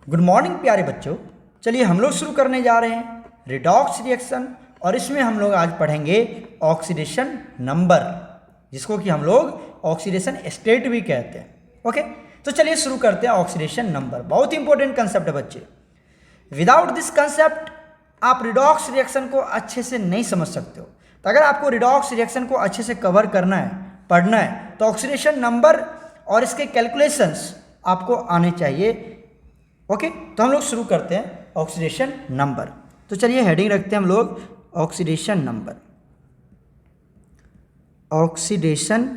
Good morning प्यारे बच्चों। चलिए हम लोग शुरू करने जा रहे हैं रिडॉक्स रिएक्शन, और इसमें हम लोग आज पढ़ेंगे ऑक्सीडेशन नंबर, जिसको कि हम लोग ऑक्सीडेशन स्टेट भी कहते हैं। ओके, तो चलिए शुरू करते हैं। ऑक्सीडेशन नंबर बहुत इंपॉर्टेंट कंसेप्ट है बच्चे। विदाउट दिस कंसेप्ट आप रिडॉक्स रिएक्शन को अच्छे से नहीं समझ सकते हो। तो अगर आपको रिडॉक्स रिएक्शन को अच्छे से कवर करना है, पढ़ना है, तो ऑक्सीडेशन नंबर और इसके कैलकुलेशंस आपको आने चाहिए। ओके, तो हम लोग शुरू करते हैं ऑक्सीडेशन नंबर। तो चलिए हेडिंग रखते हैं हम लोग ऑक्सीडेशन नंबर। ऑक्सीडेशन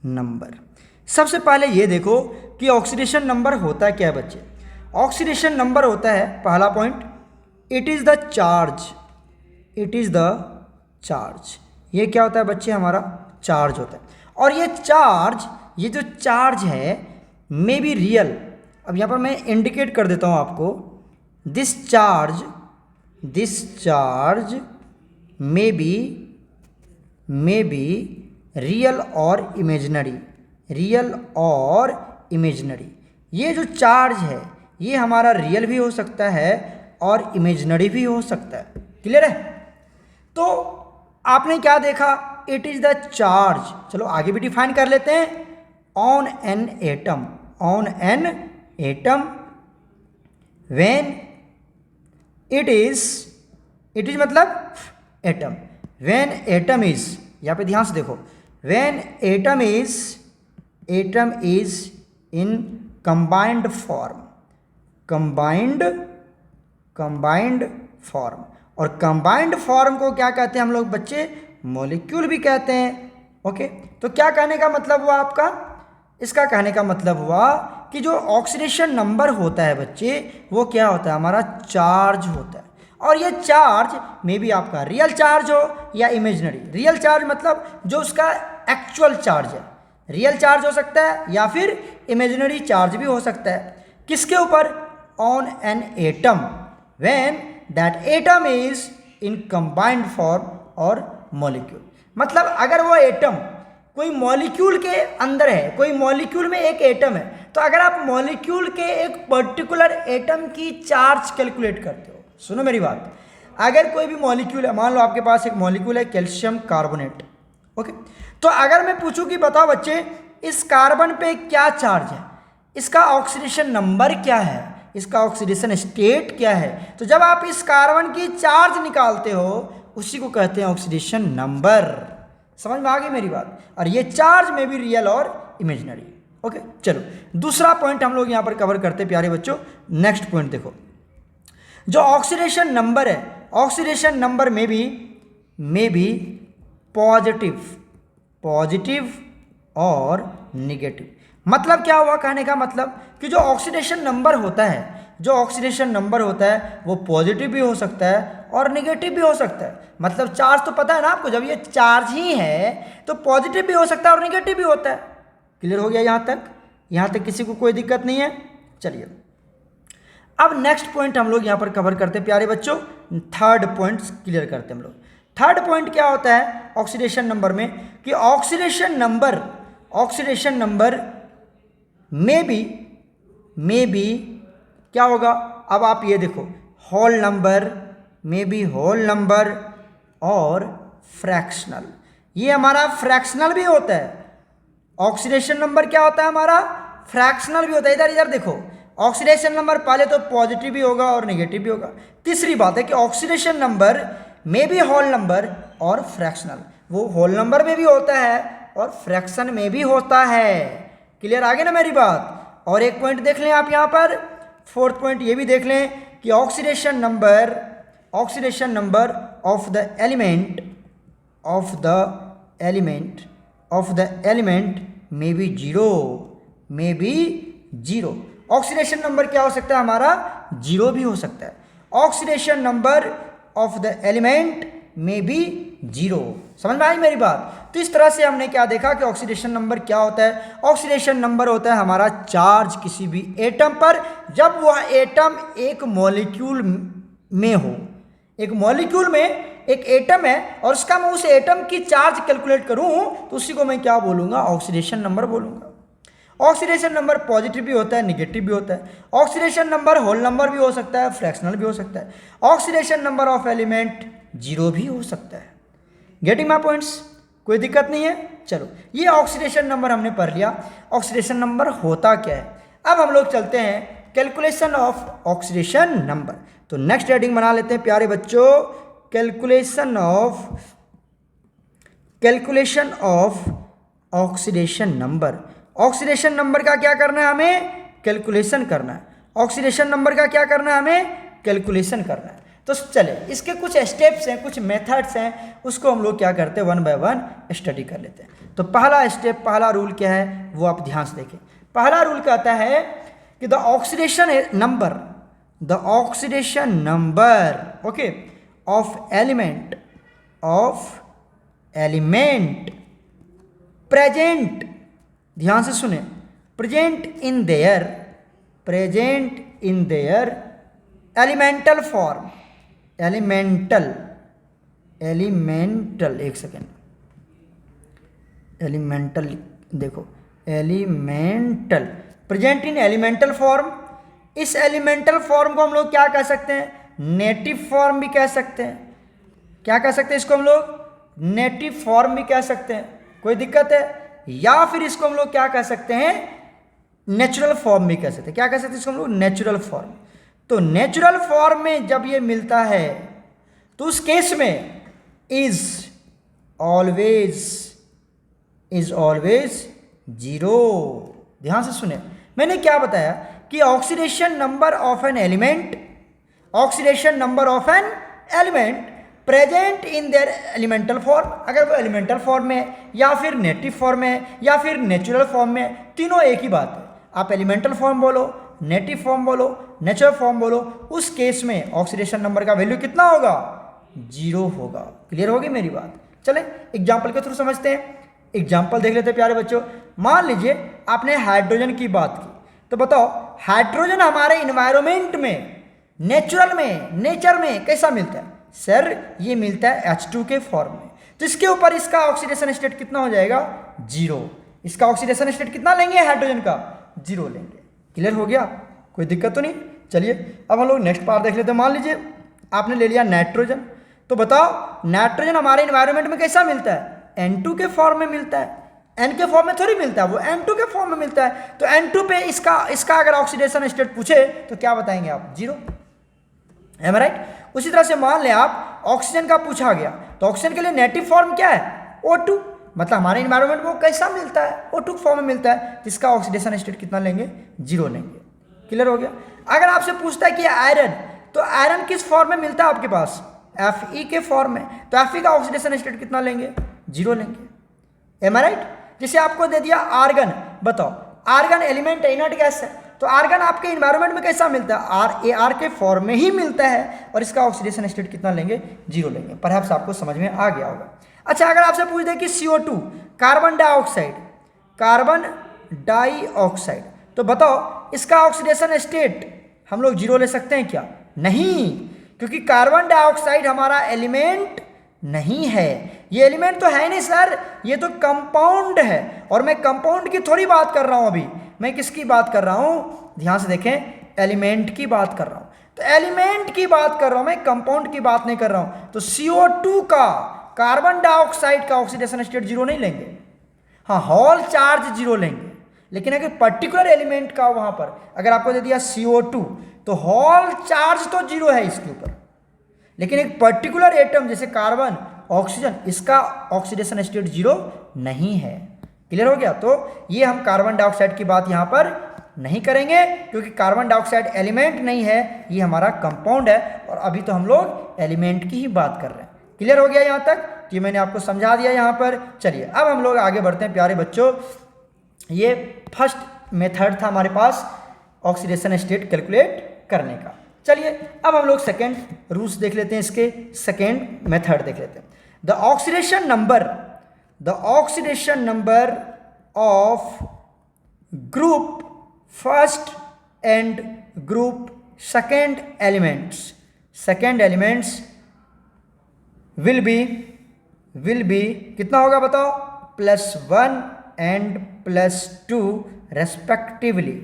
नंबर, सबसे पहले ये देखो कि ऑक्सीडेशन नंबर होता क्या है बच्चे। ऑक्सीडेशन नंबर होता है, पहला point, it is the charge. It is the charge. ये क्या होता है बच्चे? हमारा चार्ज होता है। और ये चार्ज, ये जो चार्ज है मे बी रियल। अब यहाँ पर मैं इंडिकेट कर देता हूँ आपको। This charge may be real और इमेजिनरी। रियल और इमेजिनरी, ये जो चार्ज है ये हमारा रियल भी हो सकता है और इमेजिनरी भी हो सकता है। क्लियर है? तो आपने क्या देखा? It is the charge. चलो आगे भी डिफाइन कर लेते हैं। On an atom, on an atom when it is मतलब एटम। व्हेन एटम इज, यहाँ पे ध्यान से देखो, when atom is in combined form. Combined form, और कंबाइंड फॉर्म को क्या कहते हैं हम लोग बच्चे? मॉलिक्यूल भी कहते हैं। ओके, तो क्या कहने का मतलब हुआ आपका? इसका कहने का मतलब हुआ कि जो ऑक्सीडेशन नंबर होता है बच्चे, वो क्या होता है? हमारा चार्ज होता है। और ये चार्ज में भी आपका रियल चार्ज हो या इमेजिनरी। रियल चार्ज मतलब जो उसका एक्चुअल चार्ज है, रियल चार्ज हो सकता है या फिर इमेजिनरी चार्ज भी हो सकता है। किसके ऊपर? On an atom when that atom is in combined form और मॉलिक्यूल। मतलब अगर वो एटम कोई मॉलिक्यूल के अंदर है, कोई मॉलिक्यूल में एक एटम है, तो अगर आप मॉलिक्यूल के एक पर्टिकुलर एटम की चार्ज कैलकुलेट करते हो, सुनो मेरी बात, अगर कोई भी मॉलिक्यूल है, मान लो आपके पास एक मॉलिक्यूल है कैल्शियम कार्बोनेट। ओके, तो अगर मैं पूछूं कि बताओ बच्चे इस कार्बन पे क्या चार्ज है, इसका ऑक्सीडेशन नंबर क्या है, इसका ऑक्सीडेशन स्टेट क्या है, तो जब आप इस कार्बन की चार्ज निकालते हो उसी को कहते हैं ऑक्सीडेशन नंबर। समझ में आ गई मेरी बात? और ये चार्ज में भी रियल और इमेजिनरी। ओके, चलो दूसरा पॉइंट हम लोग यहाँ पर कवर करते हैं प्यारे बच्चों। नेक्स्ट पॉइंट देखो, जो ऑक्सीडेशन नंबर है, ऑक्सीडेशन नंबर में भी पॉजिटिव और निगेटिव। मतलब क्या हुआ कहने का मतलब कि जो ऑक्सीडेशन नंबर होता है, जो ऑक्सीडेशन नंबर होता है वो पॉजिटिव भी हो सकता है और निगेटिव भी हो सकता है। मतलब चार्ज तो पता है ना आपको, जब ये चार्ज ही है तो पॉजिटिव भी हो सकता है और निगेटिव भी होता है। क्लियर हो गया यहाँ तक? यहाँ तक किसी को कोई दिक्कत नहीं है? चलिए अब नेक्स्ट पॉइंट हम लोग यहाँ पर कवर करते हैं प्यारे बच्चों। थर्ड पॉइंट क्लियर करते हैं हम लोग। थर्ड पॉइंट क्या होता है ऑक्सीडेशन नंबर में? कि ऑक्सीडेशन नंबर मे बी क्या होगा? अब आप ये देखो, whole number, may be whole number और फ्रैक्शनल। ये हमारा फ्रैक्शनल भी होता है। ऑक्सीडेशन नंबर क्या होता है हमारा? फ्रैक्शनल भी होता है। इधर देखो, ऑक्सीडेशन नंबर पहले तो पॉजिटिव भी होगा और नेगेटिव भी होगा। तीसरी बात है कि oxidation number may be whole number और फ्रैक्शनल। वो होल नंबर में भी होता है और फ्रैक्शन में भी होता है। क्लियर आगे ना मेरी बात? और एक पॉइंट देख लें आप यहाँ पर, फोर्थ पॉइंट ये भी देख लें कि oxidation number of the element may be zero. Oxidation number क्या हो सकता है हमारा? जीरो भी हो सकता है। Oxidation number of the element may be zero. समझ में आई मेरी बात? तो इस तरह से हमने क्या देखा कि ऑक्सीडेशन नंबर क्या होता है? ऑक्सीडेशन नंबर होता है हमारा चार्ज किसी भी एटम पर, जब वह एटम एक मॉलिक्यूल में हो। एक मॉलिक्यूल में एक एटम है और उसका मैं उस एटम की चार्ज कैलकुलेट करूं तो उसी को मैं क्या बोलूंगा? ऑक्सीडेशन नंबर बोलूंगा। ऑक्सीडेशन नंबर पॉजिटिव भी होता है, निगेटिव भी होता है। ऑक्सीडेशन नंबर होल नंबर भी हो सकता है, फ्रैक्शनल भी हो सकता है। ऑक्सीडेशन नंबर ऑफ एलिमेंट 0 भी हो सकता है। Getting my points? कोई दिक्कत नहीं है। चलो, ये ऑक्सीडेशन नंबर हमने पढ़ लिया। ऑक्सीडेशन नंबर होता क्या है? अब हम लोग चलते हैं कैलकुलेशन ऑफ ऑक्सीडेशन नंबर। तो नेक्स्ट हेडिंग बना लेते हैं प्यारे बच्चों, calculation of oxidation number. Oxidation number का क्या करना है हमें? कैलकुलेशन करना है। ऑक्सीडेशन नंबर का क्या करना है हमें? कैलकुलेशन करना है। तो चले, इसके कुछ स्टेप्स हैं, कुछ मेथड्स हैं, उसको हम लोग क्या करते हैं, वन बाय वन स्टडी कर लेते हैं। तो पहला स्टेप, पहला रूल क्या है वो आप ध्यान से देखें। पहला रूल कहता है कि the oxidation number okay of element present, ध्यान से सुने, present in their elemental form, elemental एक सेकेंड, एलिमेंटल देखो, elemental, present in elemental form. इस एलिमेंटल फॉर्म को हम लोग क्या कह सकते हैं? नेटिव फॉर्म भी कह सकते हैं। क्या कह सकते हैं इसको हम लोग? नेटिव फॉर्म भी कह सकते हैं। कोई दिक्कत है? या फिर इसको हम लोग क्या कह सकते हैं? नेचुरल फॉर्म भी कह सकते हैं। क्या कह सकते हैं इसको हम लोग? Natural form. तो नेचुरल फॉर्म में जब ये मिलता है तो उस केस में इज ऑलवेज 0। ध्यान से सुने, मैंने क्या बताया कि oxidation number of an element present in their elemental form, अगर वो एलिमेंटल फॉर्म में या फिर नेटिव फॉर्म में या फिर नेचुरल फॉर्म में, तीनों एक ही बात है। आप एलिमेंटल फॉर्म बोलो, नेटिव फॉर्म बोलो, नेचुरल फॉर्म बोलो, उस केस में ऑक्सीडेशन नंबर का वैल्यू कितना होगा? 0 होगा। क्लियर होगी मेरी बात? चले एग्जाम्पल के थ्रू समझते हैं। एग्जाम्पल देख लेते हैं प्यारे बच्चों। मान लीजिए आपने हाइड्रोजन की बात की, तो बताओ हाइड्रोजन हमारे इन्वायरमेंट में, नेचर में कैसा मिलता है? सर ये मिलता है H2 के फॉर्म में। तो इसके ऊपर इसका ऑक्सीडेशन स्टेट कितना हो जाएगा? 0। इसका ऑक्सीडेशन स्टेट कितना लेंगे हाइड्रोजन का? 0 लेंगे। क्लियर हो गया? कोई दिक्कत तो नहीं? चलिए अब हम लोग नेक्स्ट पार्ट देख लेते हैं। मान लीजिए आपने ले लिया नाइट्रोजन, तो बताओ नाइट्रोजन हमारे इन्वायरमेंट में कैसा मिलता है? N2 के फॉर्म में मिलता है। N के फॉर्म में थोड़ी मिलता है, वो N2 के फॉर्म में मिलता है। तो N2 पे इसका अगर ऑक्सीडेशन स्टेट पूछे तो क्या बताएंगे आप? 0। एम आई राइट? उसी तरह से मान लें आप ऑक्सीजन का पूछा गया, तो ऑक्सीजन के लिए नेटिव फॉर्म क्या है? O2। मतलब हमारे इन्वायरमेंट में वो कैसा मिलता है? O2 फॉर्म में मिलता है। तो इसका ऑक्सीडेशन स्टेट कितना लेंगे? 0 लेंगे। क्लियर हो गया? अगर आपसे पूछता है कि आयरन, तो आयरन किस फॉर्म में मिलता है आपके पास? Fe के फॉर्म में। तो Fe का ऑक्सीडेशन स्टेट कितना लेंगे? 0 लेंगे। एम आई राइट? जैसे आपको दे दिया आर्गन, बताओ आर्गन एलिमेंट इनर्ट गैस है, तो आर्गन आपके इन्वायरमेंट में कैसा मिलता है? AR के फॉर्म में ही मिलता है, और इसका ऑक्सीडेशन स्टेट कितना लेंगे? 0 लेंगे। परहैप्स आपको समझ में आ गया होगा। अच्छा, अगर आपसे पूछ दे कि CO2 कार्बन डाइऑक्साइड, तो बताओ इसका ऑक्सीडेशन स्टेट हम लोग 0 ले सकते हैं क्या? नहीं, क्योंकि कार्बन डाइऑक्साइड हमारा एलिमेंट नहीं है। ये एलिमेंट तो है नहीं सर, ये तो कंपाउंड है, और मैं कंपाउंड की थोड़ी बात कर रहा हूं अभी। मैं किसकी बात कर रहा हूं? ध्यान से देखें, एलिमेंट की बात कर रहा हूं। तो एलिमेंट की बात कर रहा हूं मैं, कंपाउंड की बात नहीं कर रहा हूं। तो CO2 का, कार्बन डाइऑक्साइड का ऑक्सीडेशन स्टेट 0 नहीं लेंगे। हाँ, होल चार्ज 0 लेंगे, लेकिन अगर पर्टिकुलर एलिमेंट का वहां पर अगर आपको दे दिया CO2, तो होल चार्ज तो 0 है इसके ऊपर, लेकिन एक पर्टिकुलर एटम जैसे कार्बन, ऑक्सीजन, इसका ऑक्सीडेशन स्टेट 0 नहीं है। क्लियर हो गया? तो ये हम कार्बन डाइऑक्साइड की बात यहाँ पर नहीं करेंगे, क्योंकि कार्बन डाइऑक्साइड एलिमेंट नहीं है, ये हमारा कंपाउंड है, और अभी तो हम लोग एलिमेंट की ही बात कर रहे हैं। क्लियर हो गया यहाँ तक? तो ये मैंने आपको समझा दिया यहाँ पर। चलिए अब हम लोग आगे बढ़ते हैं प्यारे बच्चों। ये फर्स्ट मेथड था हमारे पास ऑक्सीडेशन स्टेट कैलकुलेट करने का। चलिए अब हम लोग सेकेंड रूल्स देख लेते हैं, इसके सेकेंड मेथड देख लेते हैं। The oxidation number of group first and group second elements will be कितना होगा बताओ? +1 and +2 रेस्पेक्टिवली,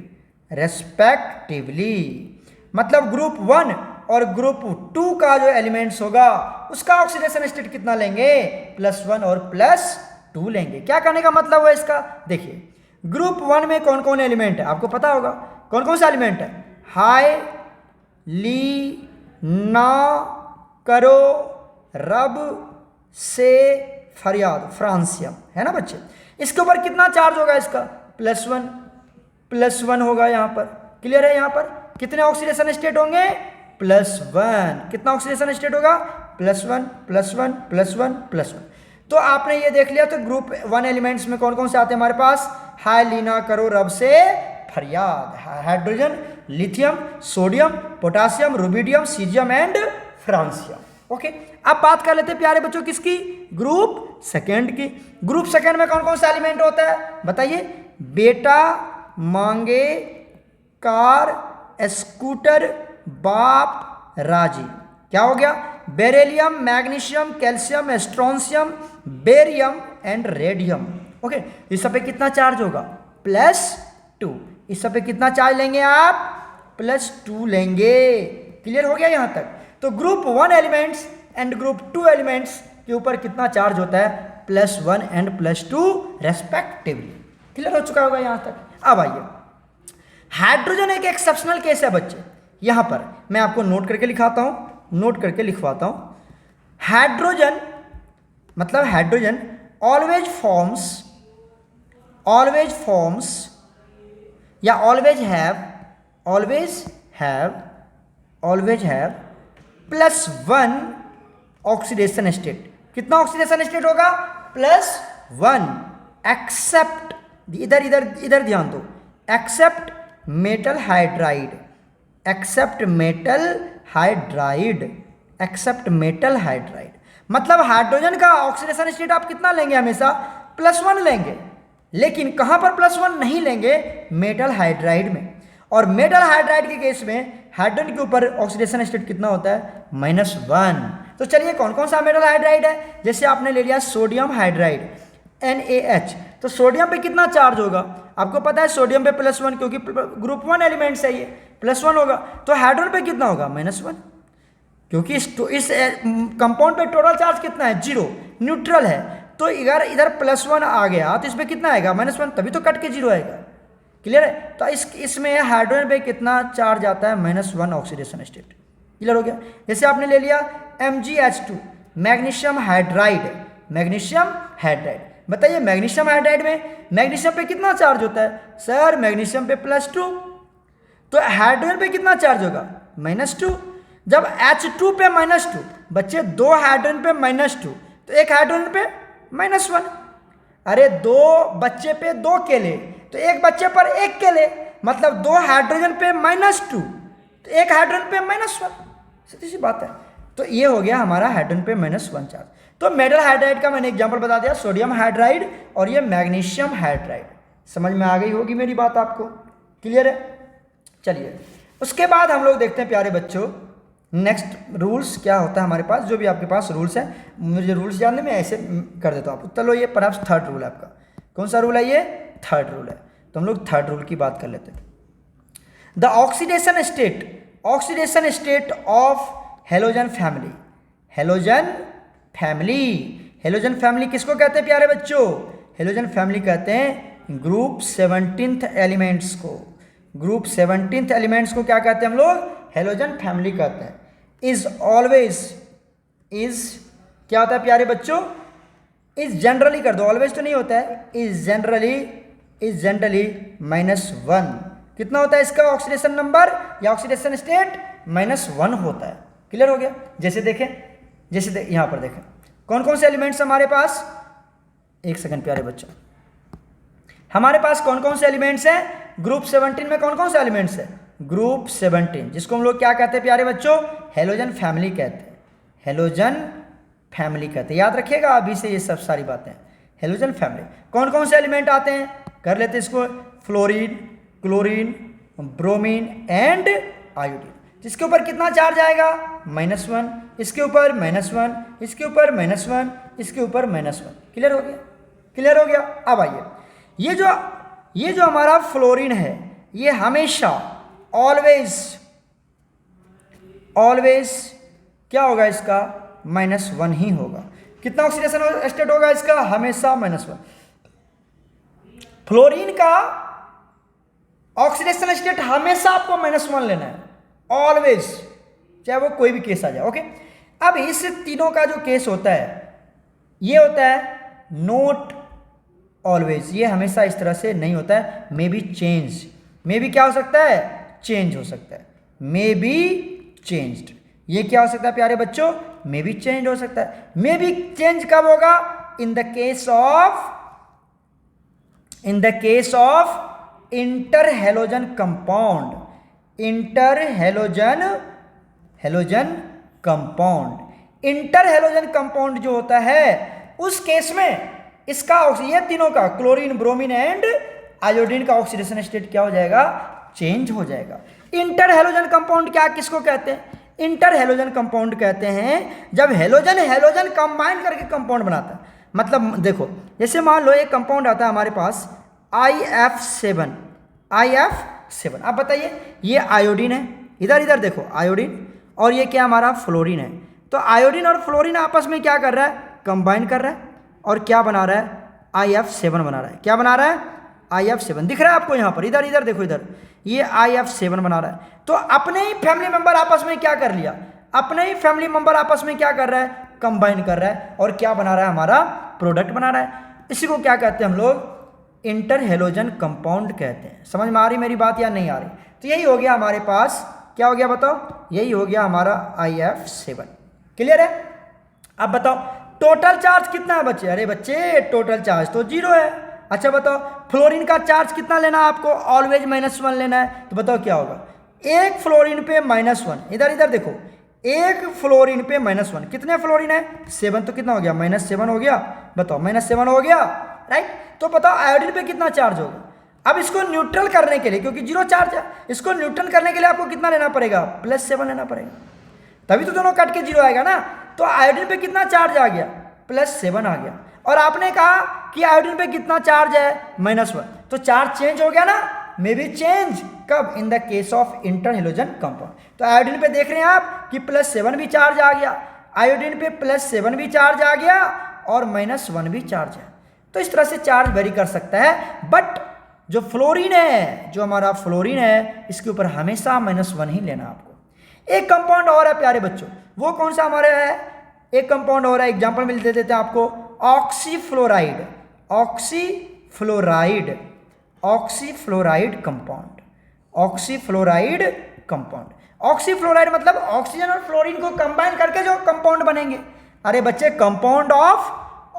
रेस्पेक्टिवली। मतलब ग्रुप 1 और ग्रुप 2 का जो एलिमेंट्स होगा उसका ऑक्सीडेशन स्टेट कितना लेंगे, +1 और +2 लेंगे। क्या कहने का मतलब है इसका, देखिए ग्रुप 1 में कौन कौन एलिमेंट है आपको पता होगा, कौन कौन सा एलिमेंट है, हाय, ली, ना, करो, रब, से, फरियाद, फ्रांसियम, है ना बच्चे। इसके ऊपर कितना चार्ज होगा इसका, +1 होगा यहाँ पर, क्लियर है। यहाँ पर कितने ऑक्सीडेशन स्टेट होंगे, +1। कितना ऑक्सीडेशन स्टेट होगा, +1 +1 +1 +1। तो आपने ये देख लिया। तो ग्रुप 1 एलिमेंट्स में कौन कौन से आते हैं हमारे पास, हाय, लीना, करो, रब, से, फरियाद, hydrogen, lithium, sodium, potassium, rubidium, caesium and francium. Okay, अब बात कर लेते हैं प्यारे बच्चों किसकी, ग्रुप सेकंड की। ग्रुप सेकंड में कौन कौन सा एलिमेंट होता है बताइए, बेटा, मांगे, कार, स्कूटर, बाप, राजी। क्या हो गया, beryllium, magnesium, calcium, strontium, barium and radium. Okay, इस सब पे कितना चार्ज होगा, +2। इस सब पे कितना चार्ज लेंगे आप, +2 लेंगे। क्लियर हो गया यहां तक। तो group 1 elements and group 2 elements के ऊपर कितना चार्ज होता है, +1 एंड +2 रेस्पेक्टिवली। क्लियर हो चुका होगा यहां तक। अब आइए, हाइड्रोजन एक एक्सेप्शनल केस है बच्चे। यहां पर मैं आपको नोट करके लिखाता हूं, नोट करके लिखवाता हूं। हाइड्रोजन मतलब हाइड्रोजन ऑलवेज फॉर्म्स या ऑलवेज हैव +1 ऑक्सीडेशन स्टेट। कितना ऑक्सीडेशन स्टेट होगा, +1, एक्सेप्ट, इधर ध्यान दो, एक्सेप्ट मेटल हाइड्राइड, मतलब हाइड्रोजन का ऑक्सीडेशन स्टेट आप कितना लेंगे, हमेशा +1 लेंगे। लेकिन कहां पर +1 नहीं लेंगे, मेटल हाइड्राइड में। और मेटल हाइड्राइड के केस में हाइड्रोजन के ऊपर ऑक्सीडेशन स्टेट कितना होता है, -1। तो चलिए कौन कौन सा मेटल हाइड्राइड है, जैसे आपने ले लिया सोडियम हाइड्राइड NaH, तो सोडियम पे कितना चार्ज होगा आपको पता है, सोडियम पे +1, क्योंकि ग्रुप 1 एलिमेंट्स है ये, +1 होगा। तो हाइड्रोजन पे कितना होगा, -1, क्योंकि इस कंपाउंड पे टोटल चार्ज कितना है, 0, न्यूट्रल है। तो इधर +1 आ गया तो इसमें कितना आएगा, -1, तभी तो कट के 0 आएगा। क्लियर है। तो इसमें हाइड्रोजन पे कितना चार्ज आता है, -1 ऑक्सीडेशन स्टेट। क्लियर हो गया। जैसे आपने ले लिया MgH2 मैग्नीशियम हाइड्राइड, बताइए मैग्नीशियम हाइड्राइड में मैग्नीशियम पे कितना चार्ज होता है, सर मैग्नीशियम पे +2, तो हाइड्रोजन पे कितना चार्ज होगा, -2। जब H2 पे -2, बच्चे 2 हाइड्रोजन पे -2, तो एक हाइड्रोजन पे -1। अरे 2 बच्चे पे 2 केले, तो एक बच्चे पर 1 केले, मतलब 2 हाइड्रोजन पे -2, तो एक हाइड्रोजन पे -1। सीधी सी बात है। तो ये हो गया हमारा हाइड्रोजन पे -1 चार्ज। तो मेटल हाइड्राइड का मैंने एग्जांपल बता दिया, सोडियम हाइड्राइड और ये मैग्नीशियम हाइड्राइड। समझ में आ गई होगी मेरी बात आपको, क्लियर है। चलिए उसके बाद हम लोग देखते हैं प्यारे बच्चों, नेक्स्ट रूल्स क्या होता है हमारे पास। जो भी आपके पास रूल्स है, मुझे रूल्स जानने में ऐसे कर देता हूँ आपको। चलो ये परहैप्स 3rd रूल है आपका। कौन सा रूल है ये, 3rd रूल है। तो हम लोग 3rd रूल की बात कर लेते हैं। The oxidation state of halogen family किसको कहते हैं प्यारे बच्चों, हेलोजन फैमिली कहते हैं ग्रुप 17th एलिमेंट्स को। ग्रुप 17th एलिमेंट्स को क्या कहते हैं हम लोग, हेलोजन फैमिली कहते हैं। इज क्या होता है प्यारे बच्चों, इज जनरली कर दो, ऑलवेज तो नहीं होता है, इज जनरली -1। कितना होता है इसका ऑक्सीडेशन नंबर या ऑक्सीडेशन स्टेट, -1 होता है। क्लियर हो गया। जैसे देखें, यहां पर देखें कौन कौन से एलिमेंट्स हमारे पास, एक सेकंड प्यारे बच्चों, हमारे पास कौन कौन से एलिमेंट्स हैं ग्रुप 17 में, कौन कौन से एलिमेंट्स हैं, ग्रुप 17, जिसको हम लोग क्या कहते हैं प्यारे बच्चों, हेलोजन फैमिली कहते हैं। याद रखिएगा अभी से ये सब सारी बातें, हेलोजन फैमिली। कौन कौन से एलिमेंट आते हैं, कर लेते हैं इसको, fluorine, chlorine, bromine and iodine. जिसके ऊपर कितना चार्ज आएगा, -1, इसके ऊपर -1, इसके ऊपर -1, इसके ऊपर -1। क्लियर हो गया। अब आइए, ये जो ये जो हमारा फ्लोरीन है ये हमेशा ऑलवेज क्या होगा इसका, -1 ही होगा। कितना ऑक्सीडेशन स्टेट होगा इसका, हमेशा -1। फ्लोरीन का ऑक्सीडेशन स्टेट हमेशा आपको -1 लेना है, ऑलवेज, चाहे वो कोई भी केस आ जाए। ओके, अब इस तीनों का जो केस होता है ये होता है नोट ऑलवेज, ये हमेशा इस तरह से नहीं होता है, may be change, may be क्या हो सकता है, चेंज हो सकता है, मे बी चेंज्ड। ये क्या हो सकता है प्यारे बच्चों, मे बी चेंज हो सकता है। मे बी चेंज कब होगा, in the case of interhalogen compound, halogen compound जो होता है उस केस में इसका ये तीनों का क्लोरीन, ब्रोमीन एंड आयोडीन का ऑक्सीडेशन स्टेट क्या हो जाएगा, चेंज हो जाएगा। इंटरहेलोजन कंपाउंड क्या किसको कहते हैं, इंटरहेलोजन कंपाउंड कहते हैं जब हेलोजन कंबाइन करके कंपाउंड बनाता है। मतलब देखो, जैसे मान लो एक कंपाउंड आता है हमारे पास IF7, आप बताइए, ये आयोडीन है, इधर देखो आयोडीन, और ये क्या हमारा फ्लोरीन है। तो आयोडीन और फ्लोरीन आपस में क्या कर रहा है, कंबाइन कर रहा है, और क्या बना रहा है, IF7 बना रहा है। क्या बना रहा है, IF7 दिख रहा है आपको यहाँ पर, इधर देखो, इधर ये IF7 बना रहा है। तो अपने ही फैमिली मेंबर आपस में क्या कर लिया, अपने ही फैमिली मेंबर आपस में क्या कर रहा है, कंबाइन कर रहा है, और क्या बना रहा है, हमारा प्रोडक्ट बना रहा है। इसी को क्या कहते हैं हम लोग, इंटरहेलोजन कंपाउंड कहते हैं। समझ में आ रही मेरी बात या नहीं आ रही? तो यही हो गया हमारे पास, क्या हो गया बताओ, यही हो गया हमारा IF7। क्लियर है? अब बताओ टोटल चार्ज कितना है बच्चे, अरे बच्चे टोटल चार्ज तो 0 है। अच्छा बताओ फ्लोरीन का चार्ज कितना लेना है आपको, ऑलवेज -1 लेना है। तो बताओ क्या होगा, एक फ्लोरीन पे -1, इधर देखो, एक फ्लोरीन पे -1, कितने फ्लोरीन है, 7, तो कितना हो गया, -7 हो गया। बताओ -7 हो गया, राइट। तो बताओ आयोडीन पे कितना चार्ज होगा। अब इसको न्यूट्रल करने के लिए, क्योंकि 0 चार्ज है, इसको न्यूट्रल करने के लिए आपको कितना लेना पड़ेगा, +7 लेना पड़ेगा, तभी तो दोनों कट के 0 आएगा ना। तो आयोडीन पे कितना चार्ज आ गया, +7 आ गया। और आपने कहा कि आयोडीन पे कितना चार्ज है, -1, तो चार्ज चेंज हो गया ना, मे बी चेंज कब, in the case of interhalogen compound. तो आयोडीन पे देख रहे हैं आप कि +7 भी चार्ज आ गया, आयोडीन पे +7 भी चार्ज आ गया, और -1 भी चार्ज है। तो इस तरह से चार्ज वेरी कर सकता है। बट जो फ्लोरीन है, जो हमारा फ्लोरीन है, इसके ऊपर हमेशा -1 ही लेना आपको। एक कंपाउंड और है प्यारे बच्चों, वो कौन सा हमारे है, एक कंपाउंड और है, एग्जांपल मिल देते हैं आपको, ऑक्सीफ्लोराइड कंपाउंड, ऑक्सीफ्लोराइड मतलब ऑक्सीजन और फ्लोरीन को कंबाइन करके जो कंपाउंड बनेंगे। अरे बच्चे compound of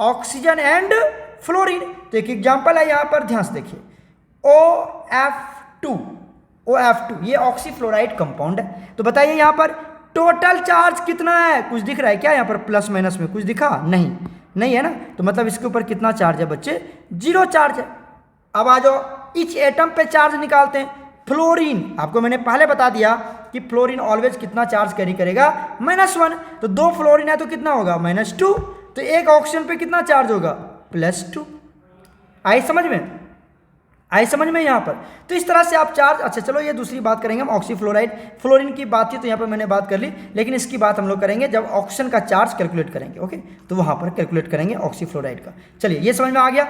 oxygen and fluorine. तो एक एग्जांपल है यहाँ पर, ध्यान से देखिए, OF2 ये ऑक्सीफ्लोराइड कंपाउंड है। तो बताइए यहाँ पर टोटल चार्ज कितना है, कुछ दिख रहा है क्या यहाँ पर, प्लस माइनस में कुछ दिखा, नहीं है ना। तो मतलब इसके ऊपर कितना चार्ज है बच्चे, 0 चार्ज है। अब आ जाओ इच एटम पे चार्ज निकालते हैं। फ्लोरीन, आपको मैंने पहले बता दिया कि फ्लोरीन ऑलवेज कितना चार्ज कैरी करेगा, -1। तो 2 फ्लोरीन है तो कितना होगा, -2। तो एक ऑक्सीजन पे कितना चार्ज होगा, +2। आई समझ में यहाँ पर। तो इस तरह से आप चार्ज, अच्छा चलो ये दूसरी बात करेंगे हम, ऑक्सीफ्लोराइड, फ्लोरीन की बात थी तो यहाँ पर मैंने बात कर ली, लेकिन इसकी बात हम लोग करेंगे जब ऑक्सीजन का चार्ज कैलकुलेट करेंगे। ओके, तो वहाँ पर कैलकुलेट करेंगे ऑक्सीफ्लोराइड का। चलिए ये समझ में आ गया,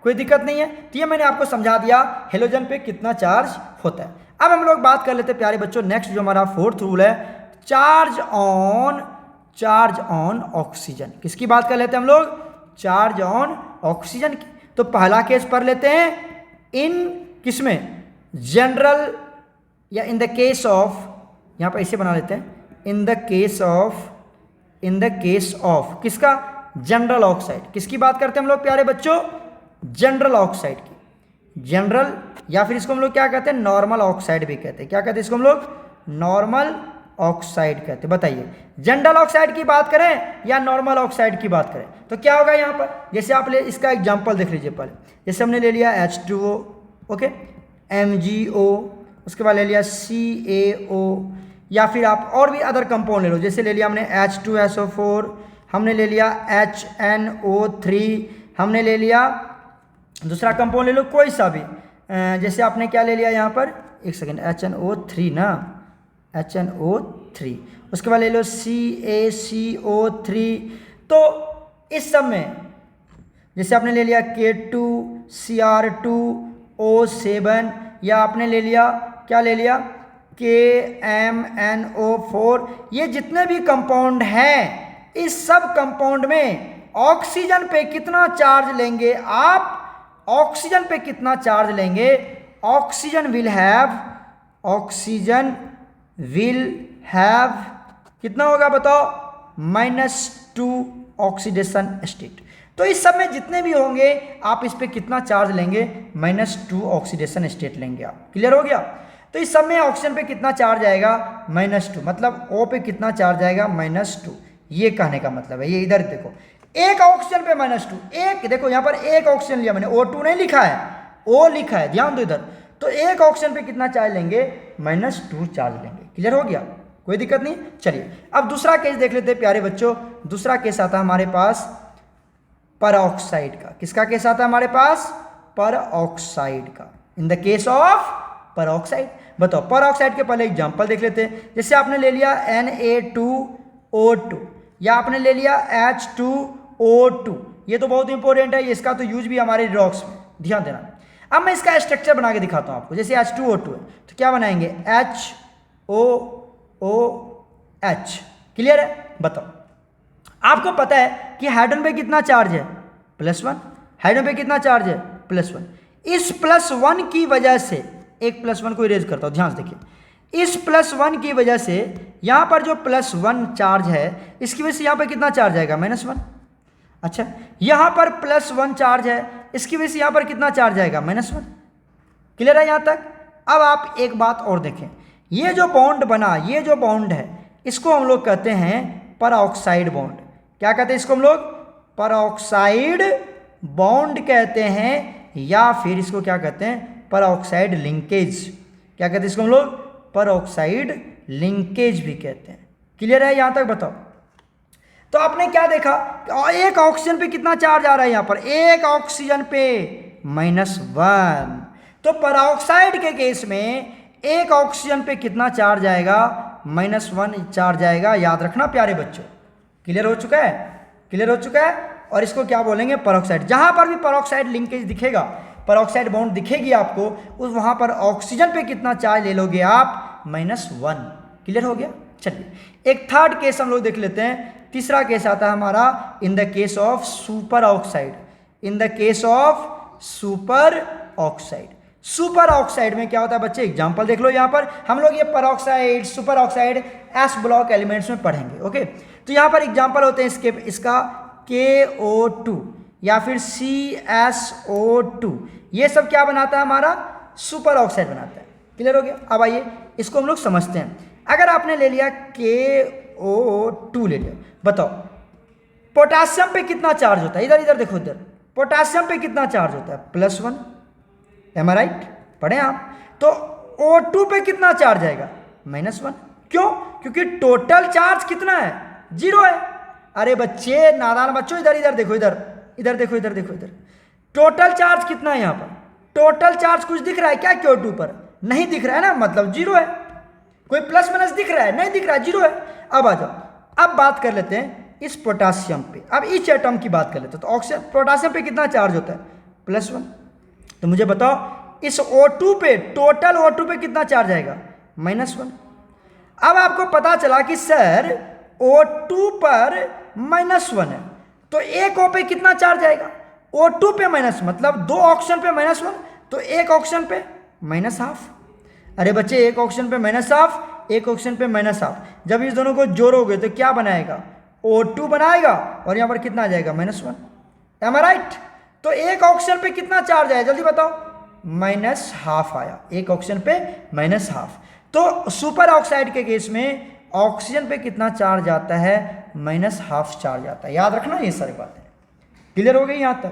कोई दिक्कत नहीं है। तो ये मैंने आपको समझा दिया हेलोजन पे कितना चार्ज होता है। अब हम लोग बात कर लेते हैं प्यारे बच्चों, नेक्स्ट जो हमारा 4th रूल है, चार्ज ऑन ऑक्सीजन। किसकी बात कर लेते हैं हम लोग, चार्ज ऑन ऑक्सीजन की। तो पहला केस पढ़ लेते हैं, इन किसमें, जनरल, या इन द केस ऑफ, यहाँ पर ऐसे बना लेते हैं, इन द केस ऑफ किसका, जनरल ऑक्साइड। किसकी बात करते हैं हम लोग प्यारे बच्चों, जनरल ऑक्साइड की। जनरल, या फिर इसको हम लोग क्या कहते हैं, नॉर्मल ऑक्साइड भी कहते हैं। क्या कहते हैं इसको हम लोग, नॉर्मल ऑक्साइड कहते हैं। बताइए जनरल ऑक्साइड की बात करें या नॉर्मल ऑक्साइड की बात करें, तो क्या होगा यहाँ पर। जैसे आप इसका एग्जांपल देख लीजिए पहले, जैसे हमने ले लिया H2O, ओके, MgO, उसके बाद ले लिया CaO, या फिर आप और भी अदर कंपाउंड ले लो। जैसे ले लिया हमने H2SO4, हमने ले लिया HNO3, हमने ले लिया दूसरा कंपाउंड ले लो कोई सा भी, जैसे आपने क्या ले लिया यहाँ पर, एक सेकेंड, HNO3 ना, HNO3, उसके बाद ले लो CaCO3। तो इस सब में जैसे आपने ले लिया K2Cr2O7, या आपने ले लिया, क्या ले लिया, KMNO4, ये जितने भी कंपाउंड हैं, इस सब कंपाउंड में ऑक्सीजन पे कितना चार्ज लेंगे आप, ऑक्सीजन पे कितना चार्ज लेंगे, ऑक्सीजन विल हैव कितना होगा बताओ, -2 ऑक्सीडेशन स्टेट। तो इस सब में जितने भी होंगे आप इस पे कितना चार्ज लेंगे, -2 ऑक्सीडेशन स्टेट लेंगे आप। क्लियर हो गया। तो इस सब में ऑक्सीजन पे कितना चार्ज आएगा, -2, मतलब O पे कितना चार्ज आएगा, -2। ये कहने का मतलब है, ये इधर देखो, एक ऑक्सीजन पे -2, एक देखो यहाँ पर एक ऑक्सीजन लिया मैंने, O2 नहीं लिखा है, O लिखा है, ध्यान दो इधर। तो एक ऑक्सीजन पे कितना चार्ज लेंगे, -2 चार्ज लेंगे। क्लियर हो गया, कोई दिक्कत नहीं। चलिए अब दूसरा केस देख लेते हैं प्यारे बच्चों। दूसरा केस आता है हमारे पास परऑक्साइड का। किसका केस आता है हमारे पास, परऑक्साइड का। इन द केस ऑफ परऑक्साइड, बताओ परऑक्साइड के पहले एग्जांपल देख लेते हैं। जैसे आपने ले लिया Na2O2, या आपने ले लिया H2O2, ये तो बहुत इंपॉर्टेंट है, इसका तो यूज भी हमारे रिडॉक्स में, ध्यान देना। अब मैं इसका स्ट्रक्चर बना के दिखाता हूं आपको। जैसे H2O2 है तो क्या बनाएंगे, HOOH। क्लियर है। बताओ आपको पता है कि हाइड्रोजन पे कितना चार्ज है, +1। हाइड्रोजन पे कितना चार्ज है, +1। इस +1 की वजह से, एक +1 को इरेज करता हूं, ध्यान से देखिए, इस +1 की वजह से यहां पर जो +1 चार्ज है, इसकी वजह से यहां पर कितना चार्ज आएगा, -1। अच्छा, यहां पर +1 चार्ज है, इसकी वजह से यहां पर कितना चार्ज आएगा, -1। क्लियर है यहां तक। अब आप एक बात और देखें, ये जो बॉन्ड बना, ये जो बॉन्ड है, इसको हम लोग कहते हैं परऑक्साइड बॉन्ड। क्या कहते हैं इसको हम लोग, परऑक्साइड बॉन्ड कहते हैं, या फिर इसको क्या कहते हैं, परऑक्साइड लिंकेज। क्या कहते हैं इसको हम लोग, परऑक्साइड लिंकेज भी कहते हैं। क्लियर है यहां तक। बताओ तो आपने क्या देखा, एक ऑक्सीजन पे कितना चार्ज आ रहा है, यहां पर एक ऑक्सीजन पे -1। तो परऑक्साइड के केस में एक ऑक्सीजन पे कितना चार्ज आएगा, -1 चार्ज आएगा। याद रखना प्यारे बच्चों। क्लियर हो चुका है, क्लियर हो चुका है। और इसको क्या बोलेंगे, परऑक्साइड। जहां पर भी परऑक्साइड लिंकेज दिखेगा, परऑक्साइड बॉन्ड दिखेगी आपको, उस वहां पर ऑक्सीजन पे कितना चार्ज ले लोगे आप, -1। क्लियर हो गया। चलिए एक थर्ड केस हम लोग देख लेते हैं। तीसरा केस आता है हमारा इन the case of super oxide. In the case of super oxide. Super oxide में क्या होता है बच्चे, एग्जांपल देख लो। यहाँ पर हम लोग ये peroxide, super oxide S block elements में पढ़ेंगे। ओके, तो यहाँ पर एग्जांपल होते हैं इसका KO2 या फिर CSO2। ये सब क्या बनाता है हमारा, सुपर ऑक्साइड बनाता है। क्लियर हो गया। अब आइए इसको हम लोग समझते हैं। अगर आपने ले लिया KO2 ले लिया, बताओ पोटासियम पे कितना चार्ज होता है, इधर इधर देखो, इधर पोटासियम पे कितना चार्ज होता है, +1। एम आई राइट, पढ़े आप। तो O2 पे कितना चार्ज आएगा, -1। क्यों, क्योंकि टोटल चार्ज कितना है, 0 है। अरे बच्चे, नादान बच्चों, इधर इधर देखो, इधर इधर देखो, इधर देखो, इधर टोटल चार्ज कितना है। यहाँ पर टोटल चार्ज कुछ दिख रहा है क्या, Q2 पर नहीं दिख रहा है ना, मतलब 0 है। कोई प्लस माइनस दिख रहा है, नहीं दिख रहा है, 0 है। अब आ जाओ, अब बात कर लेते हैं इस पोटासियम पे। अब इस एटम की बात कर लेते हैं। तो ऑक्सीजन, पोटासियम पे कितना चार्ज होता है, +1। तो मुझे बताओ इस O2 पे, टोटल O2 पे कितना चार्ज आएगा, -1। अब आपको पता चला कि सर O2 पर -1 है, तो एक O पे कितना चार्ज आएगा, O2 पे माइनस, मतलब 2 ऑक्सीजन पे -1, तो एक ऑक्सीजन पे -12। अरे बच्चे, एक ऑक्सीजन पे -12, एक ऑक्सीजन पे -12, जब इस दोनों को जोड़ोगे तो क्या बनाएगा, O2 बनाएगा, और यहाँ पर कितना आ जाएगा, -1। एम आई राइट। तो एक ऑक्सीजन पे कितना चार्ज आया, जल्दी बताओ, -12 आया, एक ऑक्सीजन पे -12। तो सुपर ऑक्साइड के केस में ऑक्सीजन पे कितना चार्ज आता है, -12 चार्ज आता है। याद रखना ये सारी बातें। क्लियर हो गई यहाँ तक,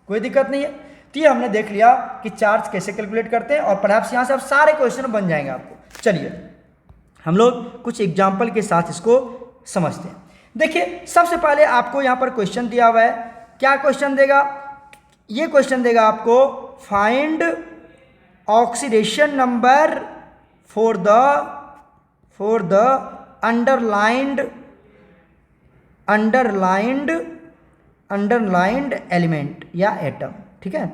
कोई दिक्कत नहीं है। तो ये हमने देख लिया कि चार्ज कैसे कैलकुलेट करते हैं, और परहैप्स यहाँ से अब सारे क्वेश्चन बन जाएंगे आपको। चलिए हम लोग कुछ एग्जाम्पल के साथ इसको समझते हैं। देखिए सबसे पहले आपको यहाँ पर क्वेश्चन दिया हुआ है। क्या क्वेश्चन देगा, ये क्वेश्चन देगा आपको, find oxidation number for the underlined element या एटम, ठीक है।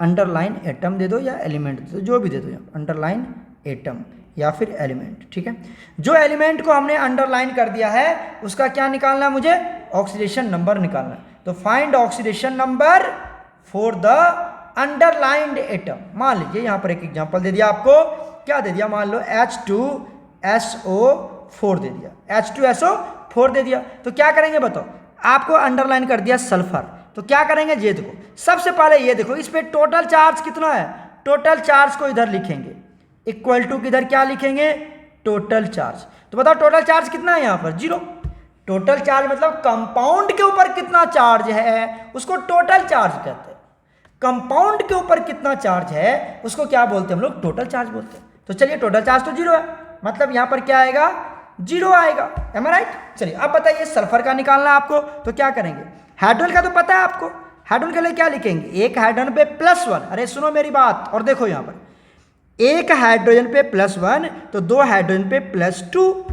अंडरलाइन एटम दे दो या एलिमेंट दे दो, जो भी दे दो, अंडरलाइन एटम या फिर एलिमेंट, ठीक है। जो एलिमेंट को हमने अंडरलाइन कर दिया है उसका क्या निकालना है मुझे, ऑक्सीडेशन नंबर निकालना है। तो find oxidation number for the underlined atom. मान लीजिए यहाँ पर एक एग्जांपल दे दिया आपको, क्या दे दिया, मान लो H2SO4 दे दिया, H2SO4 दे दिया। तो क्या करेंगे बताओ, आपको अंडरलाइन कर दिया सल्फर, तो क्या करेंगे ये देखो, सबसे पहले ये देखो इस पे टोटल चार्ज कितना है, टोटल चार्ज को इधर लिखेंगे, इक्वल टू किधर क्या लिखेंगे, टोटल चार्ज। तो बताओ टोटल चार्ज कितना है यहाँ पर, 0। टोटल चार्ज मतलब कंपाउंड के ऊपर कितना चार्ज है उसको टोटल चार्ज कहते हैं। कंपाउंड के ऊपर कितना चार्ज है उसको क्या बोलते हैं हम लोग, टोटल चार्ज बोलते हैं। तो चलिए टोटल चार्ज तो 0 है, मतलब यहाँ पर क्या आएगा, 0 आएगा, एम आई राइट। चलिए अब बताइए सल्फर का निकालना है आपको, तो क्या करेंगे, हाइड्रोजन का तो पता है आपको, हाइड्रोजन के लिए क्या लिखेंगे, एक हाइड्रोजन पे +1, अरे सुनो मेरी बात और देखो यहाँ पर, एक हाइड्रोजन पे +1 तो 2 हाइड्रोजन पे +2।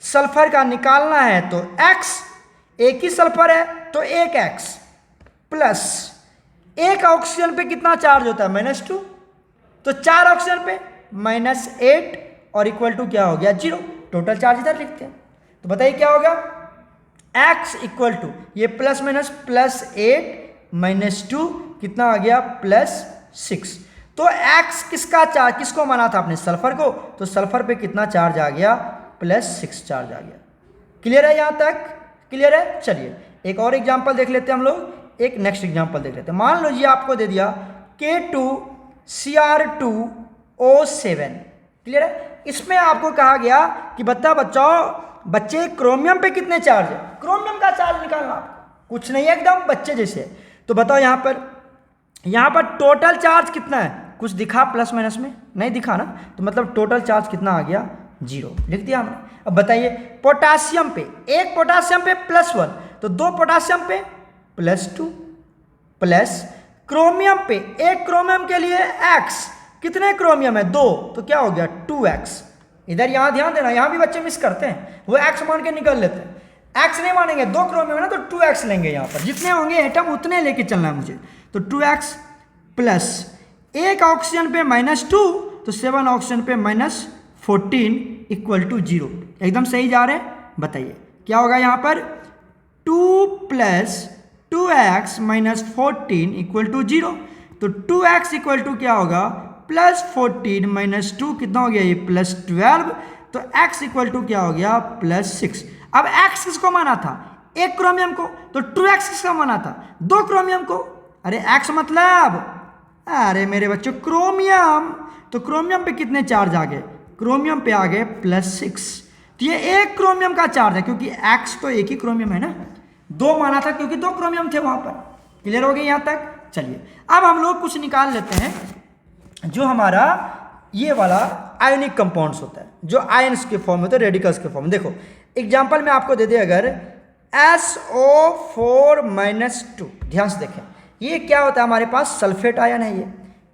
सल्फर का निकालना है तो X, एक ही सल्फर है तो 1X प्लस एक ऑक्सीजन पे कितना चार्ज होता है, -2, तो 4 ऑक्सीजन पे -8 और इक्वल टू क्या हो गया, 0। टोटल चार्ज इधर लिखते हैं, तो बताइए क्या होगा, X इक्वल टू ये +- +8 -2 कितना आ गया, +6। तो X किसका चार्ज, किसको माना था आपने, सल्फर को, तो सल्फर पे कितना चार्ज आ गया, +6 चार्ज आ गया। क्लियर है, यहाँ तक क्लियर है। चलिए एक और एग्जांपल देख लेते हैं हम लोग, एक नेक्स्ट एग्जांपल देख लेते हैं। मान लो ये आपको दे दिया K2Cr2O7, क्लियर है। इसमें आपको कहा गया कि बच्चे क्रोमियम पे कितने चार्ज है, क्रोमियम का चार्ज निकालना, कुछ नहीं है एकदम बच्चे जैसे। तो बताओ यहाँ पर टोटल चार्ज कितना है, कुछ दिखा प्लस माइनस में, नहीं दिखा ना, तो मतलब टोटल चार्ज कितना आ गया, 0 लिख दिया हमने। अब बताइए पोटासियम पे, एक पोटासियम पे +1 तो 2 पोटासियम पे +2 प्लस क्रोमियम पे, एक क्रोमियम के लिए X, कितने क्रोमियम है, 2, तो क्या हो गया 2X। इधर यहाँ ध्यान देना, यहाँ भी बच्चे मिस करते हैं, वो X मान के निकल लेते हैं, X नहीं मानेंगे, 2 क्रोमियम है ना तो 2X लेंगे, यहाँ पर जितने होंगे एटम उतने लेके चलना है मुझे। तो 2X प्लस एक ऑक्सीजन पे -2 तो 7 ऑक्सीजन पे -14 इक्वल टू 0। एकदम सही जा रहे हैं, बताइए क्या होगा यहाँ पर, 2 + 2x - 14 इक्वल टू 0। तो 2x इक्वल टू क्या होगा, +14 - 2 कितना हो गया, ये +12, तो x इक्वल टू क्या हो गया, +6। अब x किसको माना था, एक क्रोमियम को, तो 2x किसका माना था, 2 क्रोमियम को। अरे x मतलब, अरे मेरे बच्चों क्रोमियम, तो क्रोमियम पे कितने चार्ज आ गए, क्रोमियम पे आ गए +6। तो ये एक क्रोमियम का चार्ज है, क्योंकि x तो एक ही क्रोमियम है ना, 2 माना था क्योंकि 2 क्रोमियम थे वहां पर। क्लियर हो गया यहाँ तक। चलिए अब हम लोग कुछ निकाल लेते हैं, जो हमारा ये वाला आयनिक कंपाउंड्स होता है, जो आयन्स के फॉर्म होते हैं, रेडिकल्स के फॉर्म। देखो एग्जाम्पल में आपको दे दे अगर SO4 - 2, ध्यान से देखें, ये क्या होता है हमारे पास, सल्फेट आयन है, ये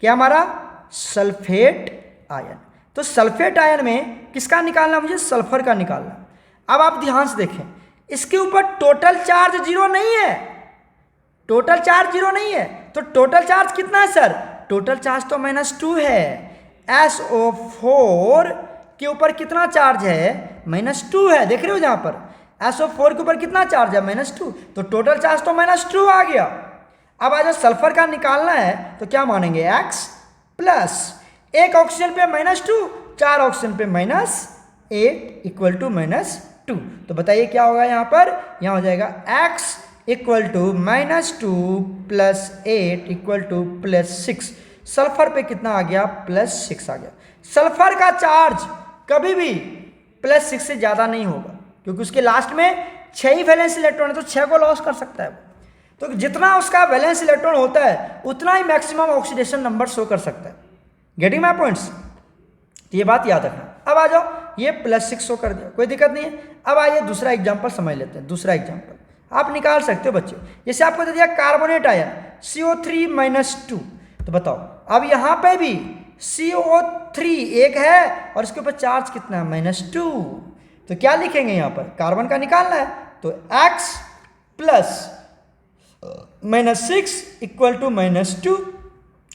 क्या हमारा सल्फेट आयन। तो सल्फेट आयन में किसका निकालना, मुझे सल्फर का निकालना। अब आप ध्यान से देखें, इसके ऊपर टोटल चार्ज 0 नहीं है, टोटल चार्ज 0 नहीं है, तो टोटल चार्ज कितना है सर, टोटल चार्ज तो -2 है। SO4 के ऊपर कितना चार्ज है, -2 है, देख रहे हो जहां पर SO4 के ऊपर कितना चार्ज है, -2, तो टोटल चार्ज तो -2 आ गया। अब आज सल्फर का निकालना है तो क्या मानेंगे, X प्लस एक ऑक्सीजन पे -2, 4 ऑक्सीजन पे -8 इक्वल टू -2। तो बताइए क्या होगा यहाँ पर, यहाँ हो जाएगा X equal to -2 + 8 equal to +6। Sulphur पे कितना आ गया, +6 आ गया। सल्फर का चार्ज कभी भी +6 से ज़्यादा नहीं होगा, क्योंकि उसके लास्ट में 6 ही वैलेंस इलेक्ट्रॉन है, तो 6 को लॉस कर सकता है। तो जितना उसका वैलेंस इलेक्ट्रॉन होता है उतना ही मैक्सिमम ऑक्सीडेशन नंबर शो कर सकता है। गेटिंग माय पॉइंट्स, तो ये बात याद रखना। अब आ जाओ, ये +6 शो कर दिया, कोई दिक्कत नहीं है। अब आइए दूसरा एग्जांपल समझ लेते हैं। दूसरा एग्जांपल आप निकाल सकते हो बच्चे, जैसे आपको दे दिया कार्बोनेट आयन CO3 - 2, तो बताओ अब यहाँ पे भी CO3 एक है और इसके ऊपर चार्ज कितना है, -2। तो क्या लिखेंगे यहाँ पर, कार्बन का निकालना है, तो x प्लस -6 इक्वल टू -2,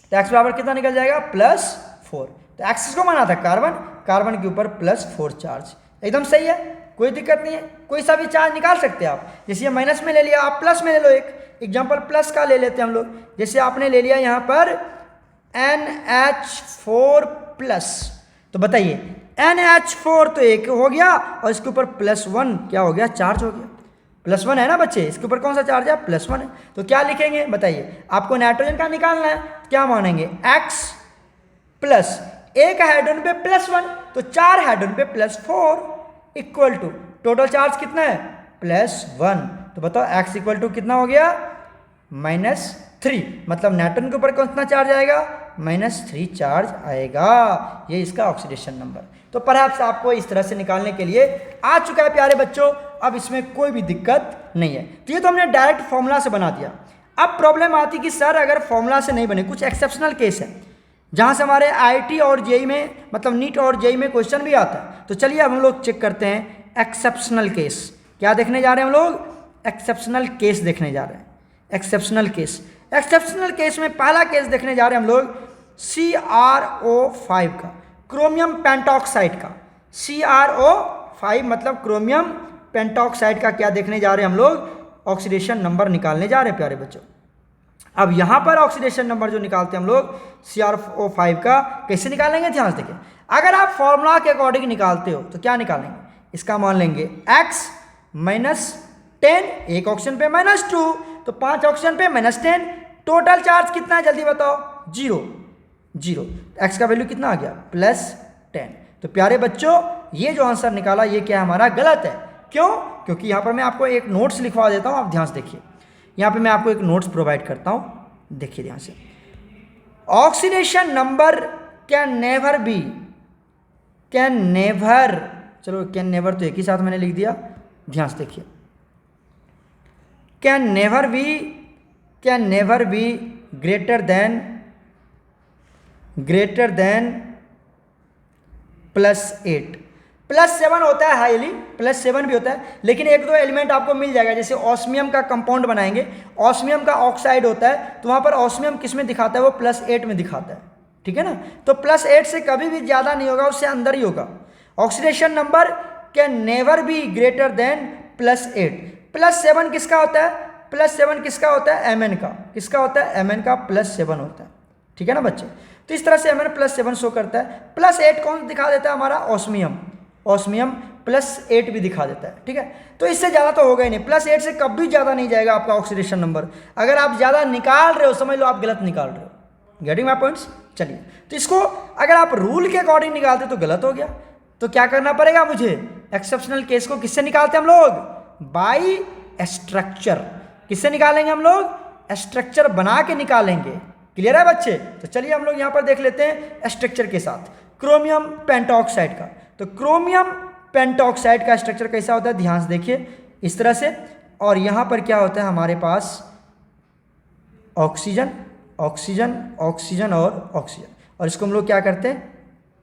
तो x बराबर कितना निकल जाएगा, +4। तो x को माना था कार्बन, कार्बन के ऊपर +4 चार्ज, एकदम सही है, कोई दिक्कत नहीं है, कोई सा भी चार्ज निकाल सकते हैं आप। जैसे ये माइनस में ले लिया, आप प्लस में ले लो, एक एग्जांपल प्लस का ले लेते हैं हम लोग। जैसे आपने ले लिया यहाँ पर NH4+, तो बताइए NH4 तो एक हो गया और इसके ऊपर +1 क्या हो गया, चार्ज हो गया, +1 है ना बच्चे, इसके ऊपर कौन सा चार्ज है, +1 है। तो क्या लिखेंगे बताइए, आपको नाइट्रोजन का निकालना है, क्या मानेंगे, x प्लस एक हाइड्रोजन पे +1, तो 4 हाइड्रोजन पे +4 इक्वल टू टोटल चार्ज कितना है, +1। तो बताओ x इक्वल टू कितना हो गया, -3, मतलब नाइट्रोजन के ऊपर कितना चार्ज आएगा, -3 चार्ज आएगा। ये इसका ऑक्सीडेशन नंबर। तो परहैप्स आपको इस तरह से निकालने के लिए आ चुका है प्यारे बच्चों, अब इसमें कोई भी दिक्कत नहीं है। तो ये तो हमने डायरेक्ट फॉर्मूला से बना दिया। अब प्रॉब्लम आती कि सर अगर फॉर्मूला से नहीं बने, कुछ एक्सेप्शनल केस है जहाँ से हमारे IIT और JEE में, मतलब नीट और JEE में क्वेश्चन भी आता है। तो चलिए अब हम लोग चेक करते हैं एक्सेप्शनल केस। क्या देखने जा रहे हैं हम लोग, एक्सेप्शनल केस देखने जा रहे हैं। एक्सेप्शनल केस, एक्सेप्शनल केस में पहला केस देखने जा रहे हैं हम लोग CrO5 का, क्रोमियम पेंटॉक्साइड का। CrO5 मतलब क्रोमियम पेंटॉक्साइड का क्या देखने जा रहे हैं हम लोग, ऑक्सीडेशन नंबर निकालने जा रहे हैं प्यारे बच्चों। अब यहाँ पर ऑक्सीडेशन नंबर जो निकालते हैं हम लोग CrO5 का, कैसे निकालेंगे, ध्यान से देखिए। अगर आप फॉर्मूला के अकॉर्डिंग निकालते हो तो क्या निकालेंगे, इसका मान लेंगे x -10, एक ऑक्सीजन पे -2, तो 5 ऑक्सीजन पे -10, टोटल चार्ज कितना है जल्दी बताओ, 0। x का वैल्यू कितना आ गया, +10। तो प्यारे बच्चों ये जो आंसर निकाला ये क्या है, हमारा गलत है। क्यों, क्योंकि यहाँ पर मैं आपको एक नोट्स लिखवा देता हूँ, आप ध्यान से देखिए। यहाँ पे मैं आपको एक नोट्स प्रोवाइड करता हूँ, देखिए ध्यान से। Oxidation number can never be, can never, चलो कैन नेवर तो एक ही साथ मैंने लिख दिया, ध्यान से देखिए। Can never be greater than +8। +7 होता है हाईली, +7 भी होता है, लेकिन एक दो एलिमेंट आपको मिल जाएगा। जैसे ऑस्मियम का कंपाउंड बनाएंगे, ऑस्मियम का ऑक्साइड होता है, तो वहाँ पर ऑस्मियम किस में दिखाता है, वो +8 में दिखाता है, ठीक है ना। तो +8 से कभी भी ज़्यादा नहीं होगा, उससे अंदर ही होगा। Oxidation number can never be greater than +8। +7 किसका होता है, +7 किसका होता है, Mn का, किसका होता है, Mn का +7 होता है, ठीक है ना बच्चे। तो इस तरह से Mn +7 शो करता है। +8 कौन दिखा देता है, हमारा ऑस्मियम +8 भी दिखा देता है, ठीक है। तो इससे ज़्यादा तो होगा ही नहीं, +8 से कभी ज़्यादा नहीं जाएगा आपका ऑक्सीडेशन नंबर। अगर आप ज़्यादा निकाल रहे हो, समझ लो आप गलत निकाल रहे हो। Getting my points. चलिए, तो इसको अगर आप रूल के अकॉर्डिंग निकालते तो गलत हो गया, तो क्या करना पड़ेगा मुझे, एक्सेप्शनल केस को किससे निकालते हैं हम लोग, बाई स्ट्रक्चर। किससे निकालेंगे हम लोग, स्ट्रक्चर बना के निकालेंगे। क्लियर है बच्चे। तो चलिए हम लोग यहाँ पर देख लेते हैं स्ट्रक्चर के साथ क्रोमियम पेंटॉक्साइड का। तो क्रोमियम पेंटॉक्साइड का स्ट्रक्चर कैसा होता है, ध्यान से देखिए इस तरह से। और यहाँ पर क्या होता है हमारे पास, ऑक्सीजन ऑक्सीजन ऑक्सीजन और ऑक्सीजन, और इसको हम लोग क्या करते हैं,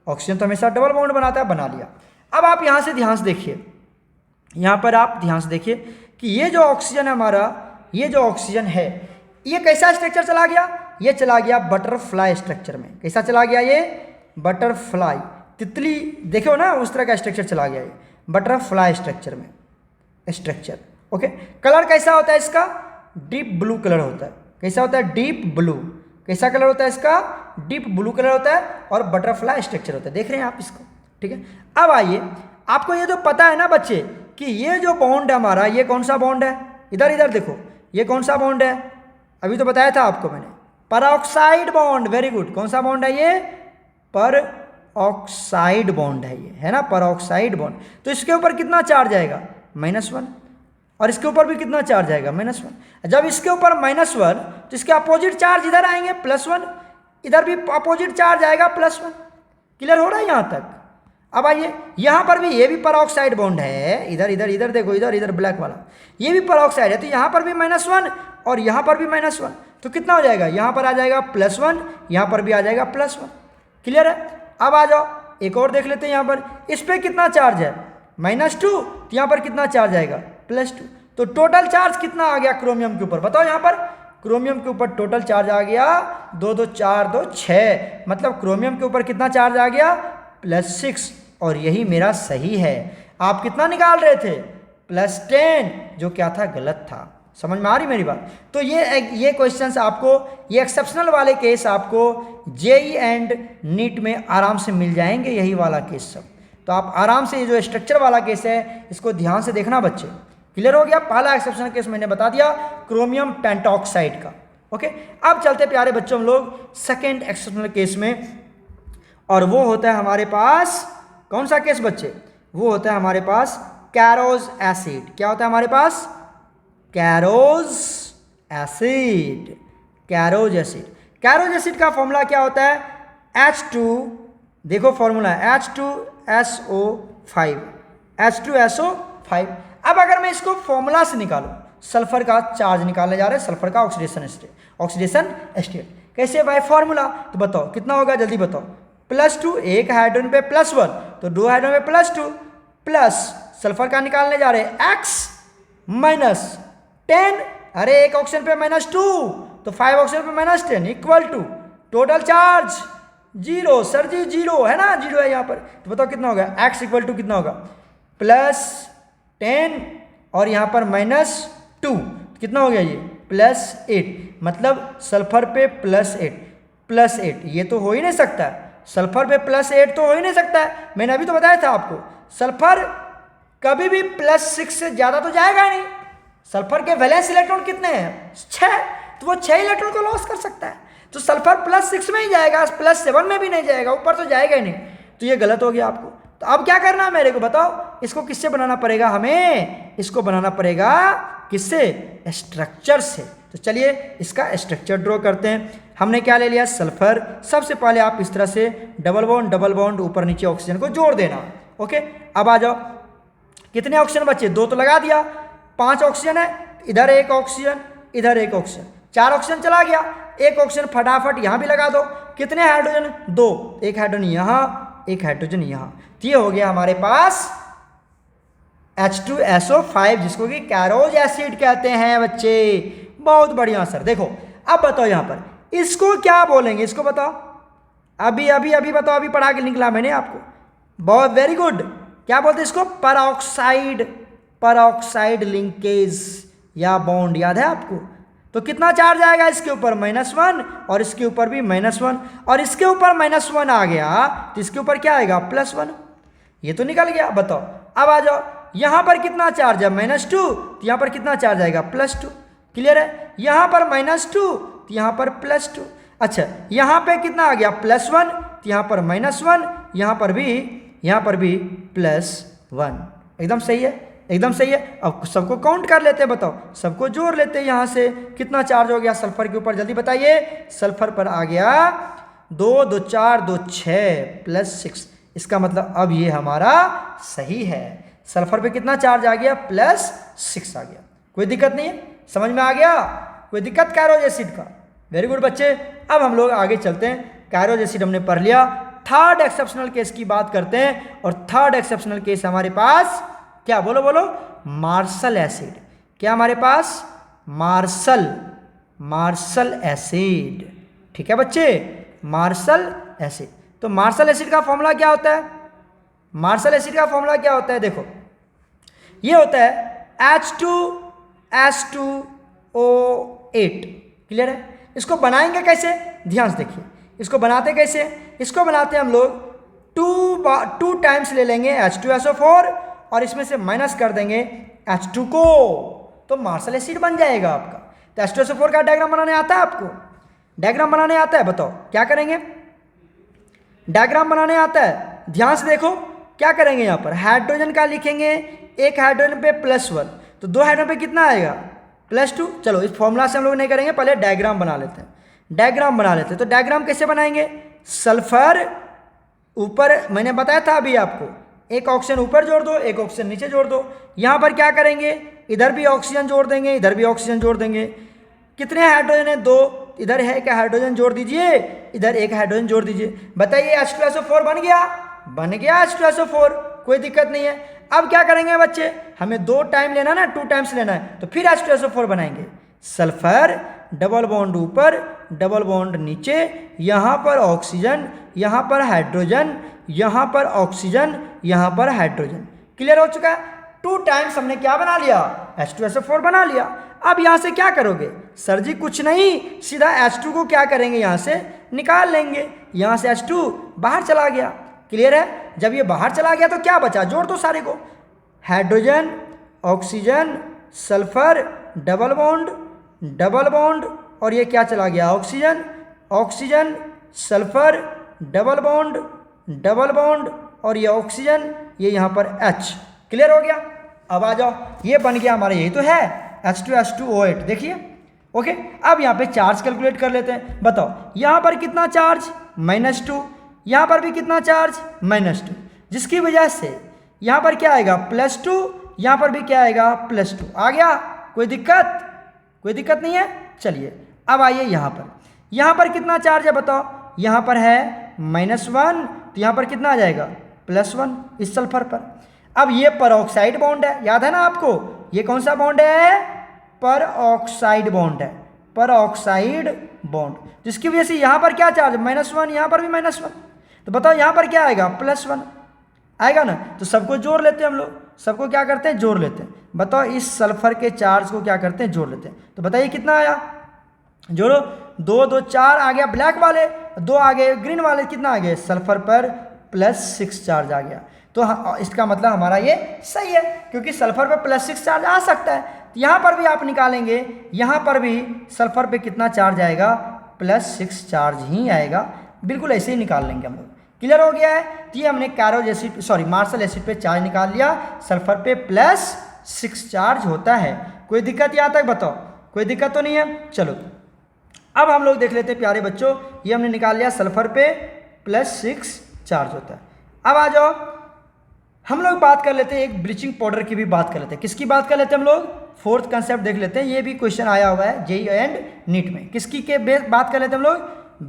ऑक्सीजन तो हमेशा डबल बॉन्ड बनाता है, बना लिया। अब आप यहाँ से ध्यान से देखिए, यहाँ पर आप ध्यान से देखिए कि ये जो ऑक्सीजन है हमारा, ये जो ऑक्सीजन है, ये कैसा स्ट्रक्चर चला गया, ये चला गया बटरफ्लाई स्ट्रक्चर में। कैसा चला गया, ये बटरफ्लाई, तितली देखो ना, उस तरह का स्ट्रक्चर चला गया ये बटरफ्लाई स्ट्रक्चर में स्ट्रक्चर। ओके, कलर कैसा होता है इसका, डीप ब्लू कलर होता है। कैसा होता है, डीप ब्लू। कैसा कलर होता है इसका, डीप ब्लू कलर होता है, और बटरफ्लाई स्ट्रक्चर होता है। देख रहे हैं आप इसको, ठीक है। अब आइए, आपको ये जो पता है ना बच्चे कि ये जो बॉन्ड है हमारा, ये कौन सा बॉन्ड है, इधर इधर देखो, ये कौन सा बॉन्ड है, अभी तो बताया था आपको मैंने, परऑक्साइड बॉन्ड। वेरी गुड, कौन सा बॉन्ड है ये, परऑक्साइड बॉन्ड है ये, है ना, परऑक्साइड बॉन्ड। तो इसके ऊपर कितना चार्ज आएगा, -1, और इसके ऊपर भी कितना चार्ज आएगा, -1। जब इसके ऊपर -1, तो इसके अपोजिट चार्ज इधर आएंगे +1, इधर भी अपोजिट चार्ज आएगा +1। क्लियर हो रहा है यहाँ तक। अब आइए, यहाँ पर भी ये भी परऑक्साइड बॉन्ड है, इधर इधर इधर देखो, इधर इधर ब्लैक वाला, ये भी परऑक्साइड है। तो यहाँ पर भी -1 और यहाँ पर भी -1, तो कितना हो जाएगा, यहाँ पर आ जाएगा +1, यहाँ पर भी आ जाएगा +1। क्लियर है? अब आ जाओ एक और देख लेते हैं यहाँ पर, इस पर कितना चार्ज है -2, तो यहाँ पर कितना चार्ज आएगा +2। तो टोटल चार्ज कितना आ गया क्रोमियम के ऊपर, बताओ यहाँ पर क्रोमियम के ऊपर टोटल चार्ज आ गया 2 2 4 2 6, मतलब क्रोमियम के ऊपर कितना चार्ज आ गया +6, और यही मेरा सही है। आप कितना निकाल रहे थे +10, जो क्या था गलत था। समझ में आ रही मेरी बात? तो ये क्वेश्चंस आपको, ये एक्सेप्शनल वाले केस आपको जेई एंड नीट में आराम से मिल जाएंगे, यही वाला केस सब। तो आप आराम से ये जो स्ट्रक्चर वाला केस है इसको ध्यान से देखना बच्चे। क्लियर हो गया? पहला एक्सेप्शनल केस मैंने बता दिया क्रोमियम पेंटॉक्साइड का। ओके, अब चलते प्यारे बच्चों हम लोग सेकेंड एक्सेप्शनल केस में, और वो होता है हमारे पास कौन सा केस बच्चे? वो होता है हमारे पास कैरोज एसिड। क्या होता है हमारे पास? Caro's acid. Caro's acid, Caro's acid का फॉर्मूला क्या होता है? H2, देखो फॉर्मूला H2SO5, H2SO5। अब अगर मैं इसको फॉर्मूला से निकालूं, सल्फर का चार्ज निकालने जा रहे हैं, सल्फर का ऑक्सीडेशन स्टेट कैसे भाई? फॉर्मूला तो बताओ कितना होगा, जल्दी बताओ। +2, एक हाइड्रोजन पे +1, तो 2 हाइड्रोजन पे +2, प्लस सल्फर का निकालने जा रहे हैं X -10, अरे एक ऑक्सीजन पे -2, तो 5 ऑक्सीजन पे -10 equal to total charge 0। Sir ji 0 है ना, 0 है यहाँ पर, तो बताओ कितना होगा? X इक्वल टू कितना होगा +10, और यहाँ पर -2, कितना हो गया ये +8, मतलब सल्फर पे +8, ये तो हो ही नहीं सकता है। सल्फर पे +8 तो हो ही नहीं सकता है, मैंने अभी तो बताया था आपको। सल्फर कभी भी +6 से ज़्यादा तो जाएगा नहीं। सल्फर के वैलेंस इलेक्ट्रॉन कितने हैं? 6, तो वो 6 इलेक्ट्रॉन को लॉस कर सकता है, तो सल्फर +6 में ही जाएगा, +7 में भी नहीं जाएगा, ऊपर तो जाएगा ही नहीं। तो ये गलत हो गया आपको। तो अब क्या करना है मेरे को बताओ? इसको किससे बनाना पड़ेगा हमें? इसको बनाना पड़ेगा किससे? स्ट्रक्चर से। तो चलिए इसका स्ट्रक्चर ड्रॉ करते हैं। हमने क्या ले लिया? सल्फर। सबसे पहले आप इस तरह से डबल बॉन्ड ऊपर नीचे ऑक्सीजन को जोड़ देना। ओके, अब आ जाओ, कितने ऑक्सीजन बचे? 2 तो लगा दिया, 5 ऑक्सीजन है, इधर एक ऑक्सीजन, इधर एक ऑक्सीजन, 4 ऑक्सीजन चला गया। एक ऑक्सीजन फटाफट यहाँ भी लगा दो। कितने हाइड्रोजन? 2, एक हाइड्रोजन यहाँ, एक हाइड्रोजन यहाँ, तो ये हो गया हमारे पास H2SO5, जिसको कि कैरोज एसिड कहते हैं बच्चे। बहुत बढ़िया सर। देखो अब बताओ यहाँ पर इसको क्या बोलेंगे, इसको बताओ। अभी बताओ, अभी पढ़ा के निकला मैंने आपको। बहुत वेरी गुड। क्या बोलते हैं इसको? पराऑक्साइड लिंकेज या बॉन्ड, याद है आपको? तो कितना चार्ज आएगा इसके ऊपर? -1, और इसके ऊपर भी -1, और इसके ऊपर -1 आ गया, तो इसके ऊपर क्या आएगा? +1। ये तो निकल गया। बताओ अब आ जाओ, यहाँ पर कितना चार्ज है? -2, तो यहाँ पर कितना चार्ज आएगा? +2। क्लियर है? यहाँ पर -2, तो यहाँ पर +2। अच्छा, यहाँ पे कितना आ गया? +1, तो यहाँ पर -1, यहाँ पर भी +1। एकदम सही है, एकदम सही है। अब सबको काउंट कर लेते हैं, बताओ, सबको जोड़ लेते हैं। यहाँ से कितना चार्ज हो गया सल्फर के ऊपर? जल्दी बताइए। सल्फर पर आ गया 2 2 4 2 6 +6। इसका मतलब अब ये हमारा सही है। सल्फर पे कितना चार्ज आ गया? +6 आ गया। कोई दिक्कत नहीं है? समझ में आ गया? कोई दिक्कत कैरोज एसिड का? वेरी गुड बच्चे। अब हम लोग आगे चलते हैं। कैरोज एसिड हमने पढ़ लिया। थर्ड एक्सेप्शनल केस की बात करते हैं, और थर्ड एक्सेप्शनल केस हमारे पास क्या? बोलो, मार्शल एसिड। क्या हमारे पास? Martial acid. ठीक है बच्चे, मार्शल एसिड। तो मार्शल एसिड का फॉर्मूला क्या होता है? मार्शल एसिड का फॉर्मूला क्या होता है? देखो, ये होता है H2S2O8। क्लियर है? इसको बनाएंगे कैसे? ध्यान से देखिए, इसको बनाते कैसे? इसको बनाते हम लोग 2 टाइम्स ले लेंगे H2SO4, और इसमें से माइनस कर देंगे H2 को, तो मार्शल एसिड बन जाएगा आपका। तो H2SO4 का डायग्राम बनाने आता है आपको? डायग्राम बनाने आता है? बताओ क्या करेंगे? डायग्राम बनाने आता है? ध्यान से देखो क्या करेंगे। यहाँ पर हाइड्रोजन का लिखेंगे, एक हाइड्रोजन पे +1, तो 2 हाइड्रोजन पे कितना आएगा? +2। चलो इस फॉर्मूला से हम लोग नहीं करेंगे, पहले डायग्राम बना लेते हैं। तो डायग्राम कैसे बनाएंगे? सल्फर ऊपर, मैंने बताया था अभी आपको, एक ऑक्सीजन ऊपर जोड़ दो, एक ऑक्सीजन नीचे जोड़ दो। यहाँ पर क्या करेंगे? इधर भी ऑक्सीजन जोड़ देंगे, इधर भी ऑक्सीजन जोड़ देंगे। कितने हाइड्रोजन है? 2, इधर है क्या हाइड्रोजन जोड़ दीजिए, इधर एक हाइड्रोजन जोड़ दीजिए। बताइए H2SO4 बन गया, बन गया H2SO4, कोई दिक्कत नहीं है। अब क्या करेंगे बच्चे, हमें 2 टाइम लेना ना, 2 टाइम्स लेना है, तो फिर H2SO4 बनाएंगे। सल्फर डबल बॉन्ड ऊपर, डबल बॉन्ड नीचे, यहाँ पर ऑक्सीजन, यहाँ पर हाइड्रोजन, यहाँ पर ऑक्सीजन, यहाँ पर हाइड्रोजन। क्लियर हो चुका है। 2 टाइम्स हमने क्या बना लिया, H2SO4 बना लिया। अब यहाँ से क्या करोगे सर जी, कुछ नहीं, सीधा H2 को क्या करेंगे, यहाँ से निकाल लेंगे। यहाँ से H2 बाहर चला गया। क्लियर है। जब ये बाहर चला गया तो क्या बचा, जोड़ दो सारे को, hydrogen, oxygen, sulphur, double bond, double bond, और ये क्या चला गया, oxygen, oxygen, sulphur, double bond, double bond, और ये ऑक्सीजन, ये यहाँ पर H। क्लियर हो गया। अब आ जाओ, ये बन गया हमारा, यही तो है H2H2O8। देखिए ओके। अब यहाँ पे चार्ज कैलकुलेट कर लेते हैं। बताओ यहाँ पर कितना चार्ज, -2, यहाँ पर भी कितना चार्ज, -2, जिसकी वजह से यहाँ पर क्या आएगा, +2, यहाँ पर भी क्या आएगा, +2। आ गया, कोई दिक्कत, कोई दिक्कत नहीं है। चलिए अब आइए यहाँ पर कितना चार्ज है बताओ, यहाँ पर है -1, तो यहाँ पर कितना आ जाएगा, +1 इस सल्फर पर। अब ये परऑक्साइड बॉन्ड है, याद है ना आपको, ये कौन सा बॉन्ड है, परऑक्साइड बॉन्ड है, परऑक्साइड बॉन्ड, जिसकी वजह से यहाँ पर क्या चार्ज, -1, यहाँ पर भी -1, तो बताओ यहाँ पर क्या आएगा, +1 आएगा ना। तो सबको जोड़ लेते हैं हम लोग, सबको क्या करते हैं, जोड़ लेते हैं। बताओ इस सल्फर के चार्ज को क्या करते हैं, जोड़ लेते हैं। तो बताइए कितना आया, जोड़ो, 2 2 4 आ गया ब्लैक वाले, 2 आ गए ग्रीन वाले, कितना आ गया, सल्फर पर +6 चार्ज आ गया। तो इसका मतलब हमारा ये सही है, क्योंकि सल्फर पर +6 चार्ज आ सकता है। तो यहाँ पर भी आप निकालेंगे, यहाँ पर भी सल्फर पे कितना चार्ज आएगा, +6 चार्ज ही आएगा। बिल्कुल ऐसे ही निकाल लेंगे हम लोग। क्लियर हो गया है। तो ये हमने Caro's acid, sorry Marshall acid पे चार्ज निकाल लिया, सल्फर पे +6 चार्ज होता है। कोई दिक्कत यहाँ तक बताओ, कोई दिक्कत तो नहीं है। चलो अब हम लोग देख लेते हैं प्यारे बच्चों, ये हमने निकाल लिया, सल्फर पे +6 चार्ज होता है। अब आ जाओ हम लोग बात कर लेते हैं, एक ब्लीचिंग पाउडर की भी बात कर लेते हैं। किसकी बात कर लेते हैं हम लोग, 4th कंसेप्ट देख लेते हैं। ये भी क्वेश्चन आया हुआ है जेईई एंड नीट में। किसकी के बात कर लेते हैं हम लोग,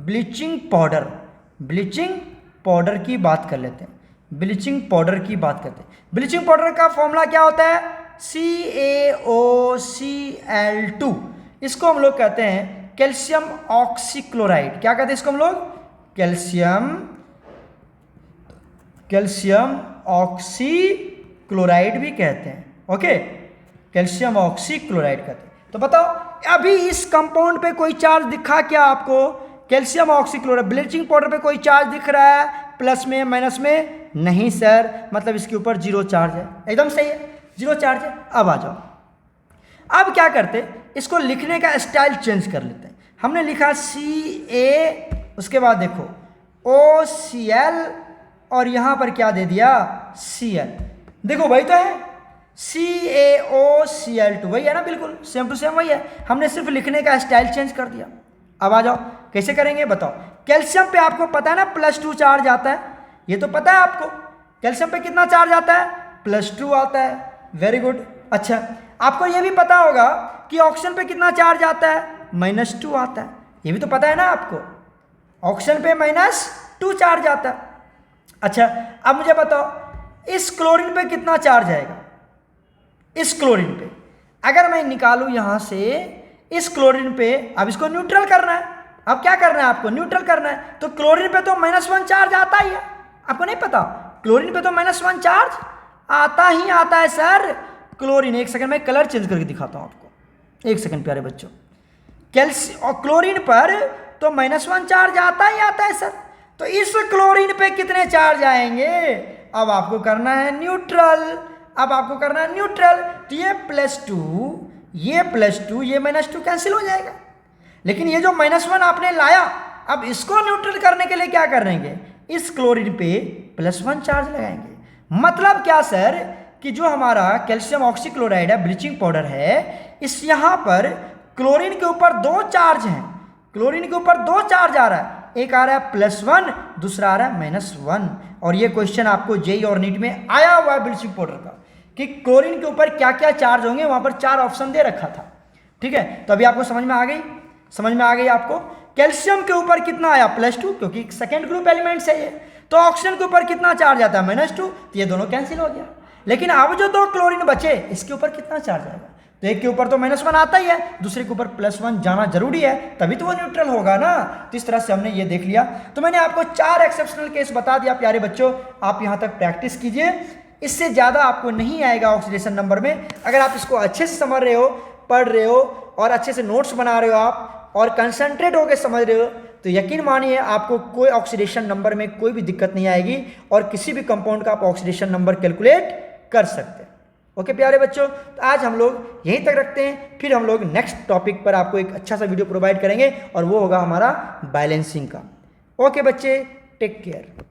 ब्लीचिंग पाउडर, ब्लीचिंग पाउडर की बात कर लेते हैं। ब्लीचिंग पाउडर की बात करते हैं। ब्लीचिंग पाउडर का फॉर्मूला क्या होता है, CaOCl2। इसको हम लोग कहते हैं कैल्शियम ऑक्सीक्लोराइड। क्या कहते हैं इसको हम लोग, कैल्शियम ऑक्सीक्लोराइड भी कहते हैं। ओके, कैल्शियम ऑक्सीक्लोराइड कहते हैं। तो बताओ अभी इस कंपाउंड पे कोई चार्ज दिखा क्या आपको, कैल्शियम ऑक्सीक्लोराइड ब्लीचिंग पाउडर पे कोई चार्ज दिख रहा है, प्लस में माइनस में, नहीं सर, मतलब इसके ऊपर 0 चार्ज है। एकदम सही है, 0 चार्ज है। अब आ जाओ, अब क्या करते, इसको लिखने का स्टाइल चेंज कर लेते हैं। हमने लिखा Ca, उसके बाद देखो OCl, और यहाँ पर क्या दे दिया, Cl। देखो वही तो है, CaOCl2, वही है ना, बिल्कुल सेम टू सेम वही है। हमने सिर्फ लिखने का स्टाइल चेंज कर दिया। अब आ जाओ कैसे करेंगे बताओ। कैल्शियम पे आपको पता है ना +2 चार्ज आता है, ये तो पता है आपको। कैल्शियम पे कितना चार्ज आता है, +2 आता है। Very good. अच्छा, आपको ये भी पता होगा कि ऑक्सीजन पे कितना चार्ज आता है, -2 आता है। ये भी तो पता है ना आपको, ऑक्सीजन पे -2 चार्ज आता है। अच्छा, अब मुझे बताओ इस क्लोरीन पे कितना चार्ज आएगा। इस क्लोरीन पे अगर मैं निकालूं यहां से इस क्लोरीन पे, अब इसको न्यूट्रल करना है। अब क्या करना है आपको, न्यूट्रल करना है। तो क्लोरीन पे तो -1 चार्ज आता ही है, आपको नहीं पता, क्लोरीन पे तो -1 चार्ज आता ही आता है सर। क्लोरीन, एक सेकंड में कलर चेंज करके दिखाता हूं आपको, एक सेकंड प्यारे बच्चों। कैल्शियम और क्लोरीन पर तो -1 चार्ज आता ही आता है सर। तो इस क्लोरीन पे कितने चार्ज आएंगे, अब आपको करना है न्यूट्रल। अब आपको करना है न्यूट्रल, तो ये +2, ये +2, ये -2 कैंसिल हो जाएगा। लेकिन ये जो -1 आपने लाया, अब इसको न्यूट्रल करने के लिए क्या करेंगे, इस क्लोरीन पे +1 चार्ज लगाएंगे। मतलब क्या सर, कि जो हमारा कैल्शियम ऑक्सीक्लोराइड है, ब्लीचिंग पाउडर है, इस यहाँ पर क्लोरीन के ऊपर 2 चार्ज हैं। क्लोरीन के ऊपर 2 चार्ज आ रहा है, एक आ रहा है +1, दूसरा आ रहा है -1। और ये क्वेश्चन आपको जेईई और नीट में आया हुआ है ब्लीचिंग पाउडर का, कि क्लोरीन के ऊपर क्या क्या चार्ज होंगे, वहां पर 4 ऑप्शन दे रखा था। ठीक है, तो अभी आपको समझ में आ गई, समझ में आ गई आपको। कैल्शियम के ऊपर कितना आया +2, क्योंकि सेकेंड ग्रुप एलिमेंट्स है ये। तो ऑक्सीजन के ऊपर कितना चार्ज आता है -2, तो ये दोनों कैंसिल हो गया। लेकिन अब जो 2 क्लोरीन बचे इसके ऊपर कितना चार्ज आएगा, तो एक के ऊपर तो -1 आता ही है, दूसरे के ऊपर +1 जाना जरूरी है, तभी तो वो न्यूट्रल होगा ना। तो इस तरह से हमने ये देख लिया। तो मैंने आपको 4 एक्सेप्शनल केस बता दिया प्यारे बच्चों, आप यहाँ तक प्रैक्टिस कीजिए, इससे ज़्यादा आपको नहीं आएगा ऑक्सीडेशन नंबर में। अगर आप इसको अच्छे से समझ रहे हो, पढ़ रहे हो और अच्छे से नोट्स बना रहे हो आप और कंसंट्रेट होकर समझ रहे हो, तो यकीन मानिए आपको कोई ऑक्सीडेशन नंबर में कोई भी दिक्कत नहीं आएगी और किसी भी कंपाउंड का आप ऑक्सीडेशन नंबर कैलकुलेट कर सकते हैं। ओके प्यारे बच्चों, तो आज हम लोग यहीं तक रखते हैं, फिर हम लोग नेक्स्ट टॉपिक पर आपको एक अच्छा सा वीडियो प्रोवाइड करेंगे और वो होगा हमारा बैलेंसिंग का। ओके बच्चे, टेक केयर।